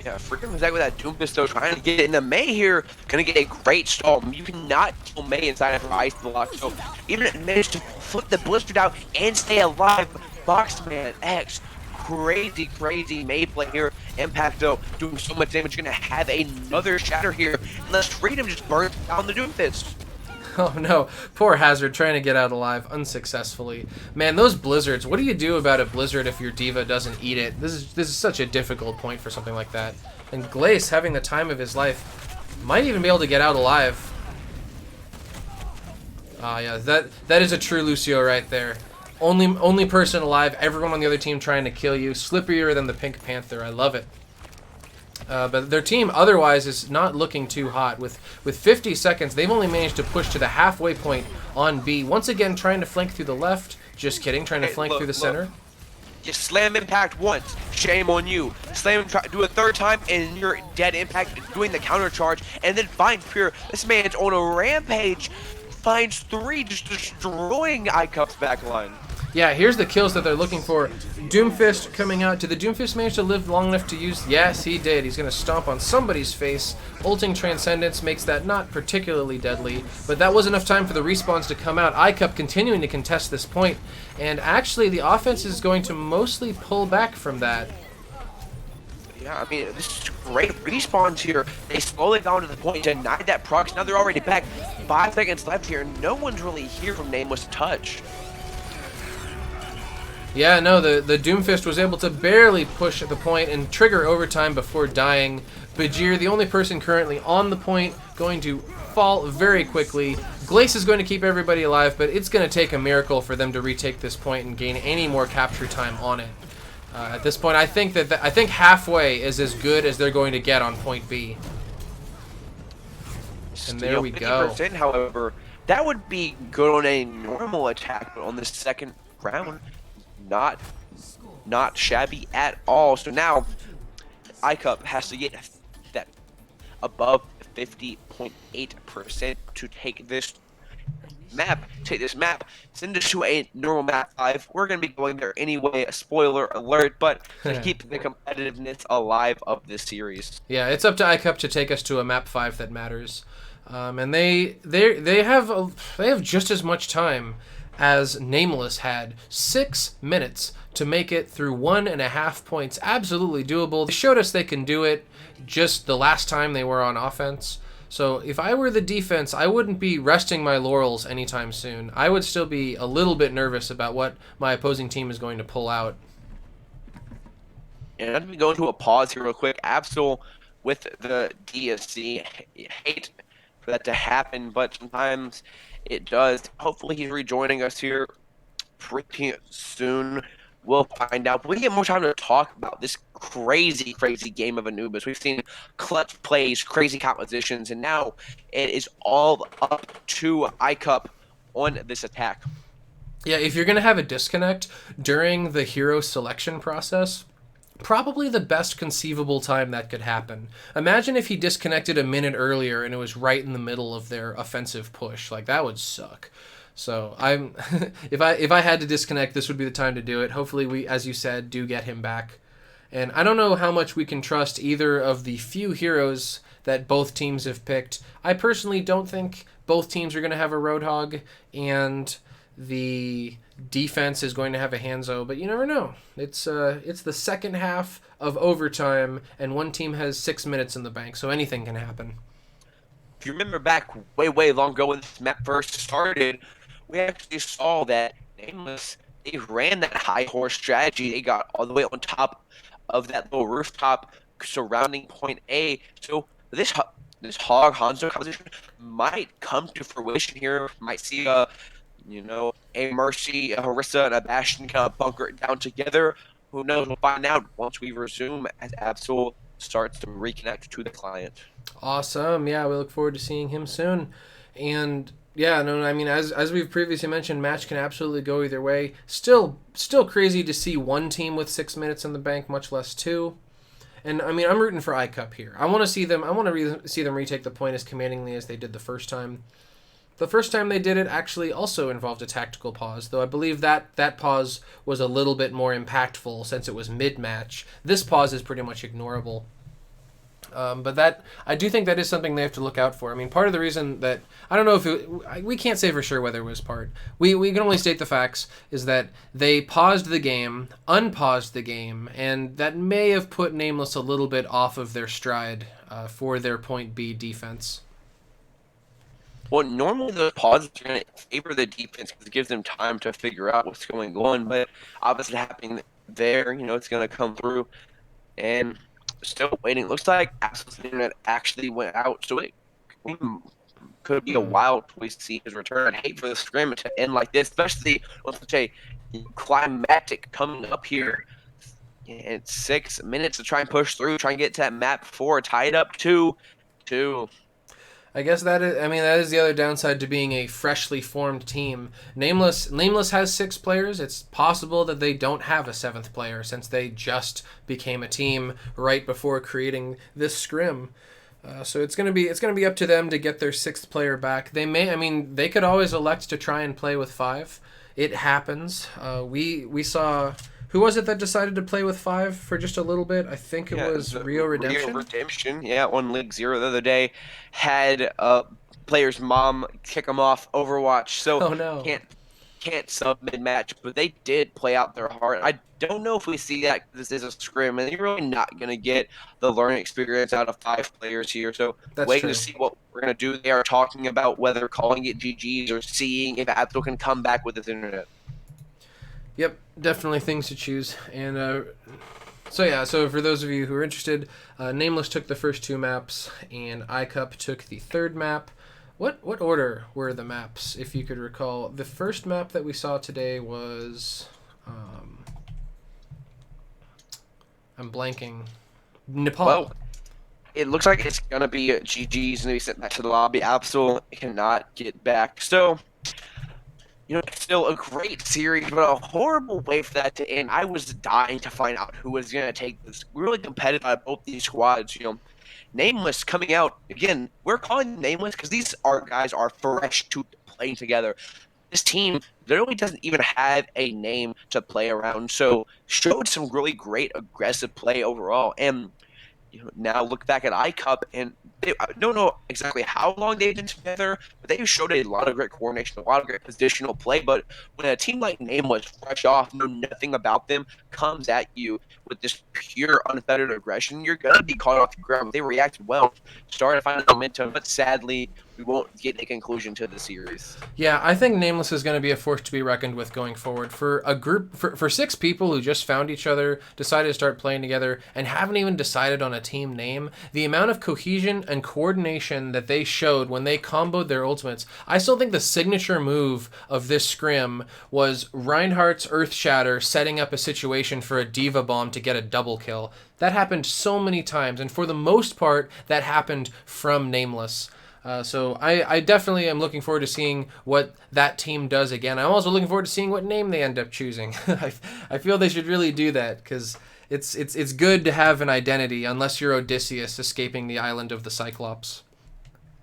Yeah, freaking Zach with that Doomfist though, trying to get into May here. Gonna get a great stall. You cannot kill May inside of her ice block. So even if it managed to flip the blistered out and stay alive, Boxman X, crazy May play here. Impact though, doing so much damage, gonna have another shatter here. Unless Freedom just burns down the Doomfist. Oh no, poor Hazard trying to get out alive unsuccessfully. Man, those blizzards, what do you do about a blizzard if your diva doesn't eat it? This is such a difficult point for something like that. And Glace, having the time of his life, might even be able to get out alive. Ah, yeah, that is a true Lucio right there. Only person alive, everyone on the other team trying to kill you. Slipperier than the Pink Panther, I love it. But their team otherwise is not looking too hot. With 50 seconds, they've only managed to push to the halfway point on B. Once again, trying to flank through the left. Just kidding, trying to flank through the center. You slam Impact once, shame on you. Slam him, do a third time, and you're dead. Impact doing the counter charge, and then finds Pure. This man's on a rampage. Finds 3, just destroying Icup's backline. Yeah, here's the kills that they're looking for. Doomfist coming out. Did the Doomfist manage to live long enough to use? Yes, he did. He's going to stomp on somebody's face. Ulting Transcendence makes that not particularly deadly, but that was enough time for the respawns to come out. Icup continuing to contest this point, and actually the offense is going to mostly pull back from that. Yeah, I mean, this is great respawns here. They slowly got to the point, denied that procs. Now they're already back. 5 seconds left here. No one's really here from Nameless to touch. Yeah, no, the Doomfist was able to barely push at the point and trigger overtime before dying. Bajr, the only person currently on the point, going to fall very quickly. Glace is going to keep everybody alive, but it's going to take a miracle for them to retake this point and gain any more capture time on it. At this point, I think halfway is as good as they're going to get on point B. And there we go. 50%, however, that would be good on a normal attack, but on the second round, not shabby at all. So now Icup has to get that above 50.8% to take this map, send it to a normal map 5. We're going to be going there anyway, a spoiler alert, but to keep the competitiveness alive of this series. Yeah, it's up to Icup to take us to a map 5 that matters. And they have just as much time as Nameless had. 6 minutes to make it through 1.5 points. Absolutely doable. They showed us they can do it just the last time they were on offense. So if I were the defense, I wouldn't be resting my laurels anytime soon. I would still be a little bit nervous about what my opposing team is going to pull out. And let me go into a pause here real quick. Absol with the DSC. Hate for that to happen, but sometimes it does. Hopefully he's rejoining us here pretty soon. We'll find out. We get more time to talk about this crazy game of Anubis. We've seen clutch plays, crazy compositions, and now it is all up to Icup on this attack. Yeah, if you're going to have a disconnect during the hero selection process, probably the best conceivable time that could happen. Imagine if he disconnected a minute earlier and it was right in the middle of their offensive push. Like, that would suck. So I'm if I had to disconnect, this would be the time to do it. Hopefully we, as you said, do get him back. And I don't know how much we can trust either of the few heroes that both teams have picked. I personally don't think both teams are going to have a Roadhog, and the defense is going to have a Hanzo, but you never know. It's the second half of overtime, and one team has 6 minutes in the bank, so anything can happen. if you remember back way long ago when this map first started, we actually saw that Nameless, they ran that high horse strategy. They got all the way on top of that little rooftop surrounding point A. So this Hog Hanzo composition might come to fruition here. Might see a Mercy, a Harissa, and a Bastion kind of bunker it down together. Who knows? We'll find out once we resume as Absol starts to reconnect to the client. Awesome. Yeah, we look forward to seeing him soon. And yeah, no, I mean, as we've previously mentioned, match can absolutely go either way. Still crazy to see one team with 6 minutes in the bank, much less two. And I mean, I'm rooting for Icup here. I want to see them. See them retake the point as commandingly as they did the first time. The first time they did it actually also involved a tactical pause, though I believe that pause was a little bit more impactful since it was mid-match. This pause is pretty much ignorable. But that I do think that is something they have to look out for. I mean, part of the reason that I don't know if we can't say for sure whether it was part. We can only state the facts is that they paused the game, unpaused the game, and that may have put Nameless a little bit off of their stride for their point B defense. Well, normally the pauses are going to favor the defense because it gives them time to figure out what's going on. But obviously happening there, it's going to come through. And still waiting. Looks like Absol's internet actually went out, so it could be a while till we see his return. I'd hate for the scrim to end like this, especially with such a climactic coming up here. It's 6 minutes to try and push through, try and get to that map 4, tied up 2-2. I guess that is the other downside to being a freshly formed team. Nameless has 6 players. It's possible that they don't have a 7th player since they just became a team right before creating this scrim. So it's gonna be up to them to get their 6th player back. They could always elect to try and play with 5. It happens. We saw. Who was it that decided to play with 5 for just a little bit? I think it was Rio Redemption. Rio Redemption, yeah, on League Zero the other day, had player's mom kick him off Overwatch, so oh, no. can't sub mid-match, but they did play out their heart. I don't know if we see that because this is a scrim, and you're really not going to get the learning experience out of 5 players here, so That's waiting true. to see what we're going to do. They are talking about whether calling it GG's or seeing if Absol can come back with his internet. Yep, definitely things to choose. And so for those of you who are interested, Nameless took the first 2 maps, and Icup took the 3rd map. What order were the maps, if you could recall? The first map that we saw today was... I'm blanking. Nepal. Well, it looks like it's going to be GG's, and they sent back to the lobby. Absol cannot get back. So... it's still a great series, but a horrible way for that to end. I was dying to find out who was going to take this. Really competitive by both these squads. Nameless coming out again. We're calling them Nameless because these guys are fresh to playing together. This team literally doesn't even have a name to play around, so showed some really great aggressive play overall. And now look back at Icup, and I don't know exactly how long they've been together, but they showed a lot of great coordination, a lot of great positional play. But when a team like Nameless, fresh off, know nothing about them, comes at you with this pure, unfettered aggression, you're going to be caught off your ground. They reacted well, started to find momentum, but sadly, we won't get a conclusion to the series. Yeah, I think Nameless is going to be a force to be reckoned with going forward. For a group, for 6 people who just found each other, decided to start playing together, and haven't even decided on a team name, the amount of cohesion and coordination that they showed when they comboed their ultimates, I still think the signature move of this scrim was Reinhardt's Earth Shatter setting up a situation for a Diva Bomb to get a double kill. That happened so many times, and for the most part, that happened from Nameless. So I definitely am looking forward to seeing what that team does again. I'm also looking forward to seeing what name they end up choosing. I feel they should really do that because it's good to have an identity unless you're Odysseus escaping the island of the Cyclops.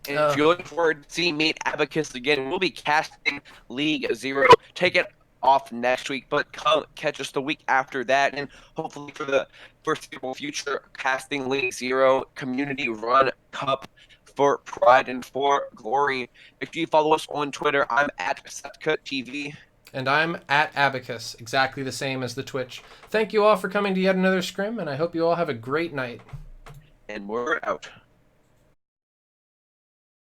And if you're looking forward to seeing me at Abacus again, we'll be casting League Zero. Take it off next week, but come catch us the week after that, and hopefully for the foreseeable future, casting League Zero community run cup for pride and for glory. If you follow us on Twitter, I'm at SetCutTV. And I'm at Abacus, exactly the same as the Twitch. Thank you all for coming to yet another scrim, and I hope you all have a great night. And we're out.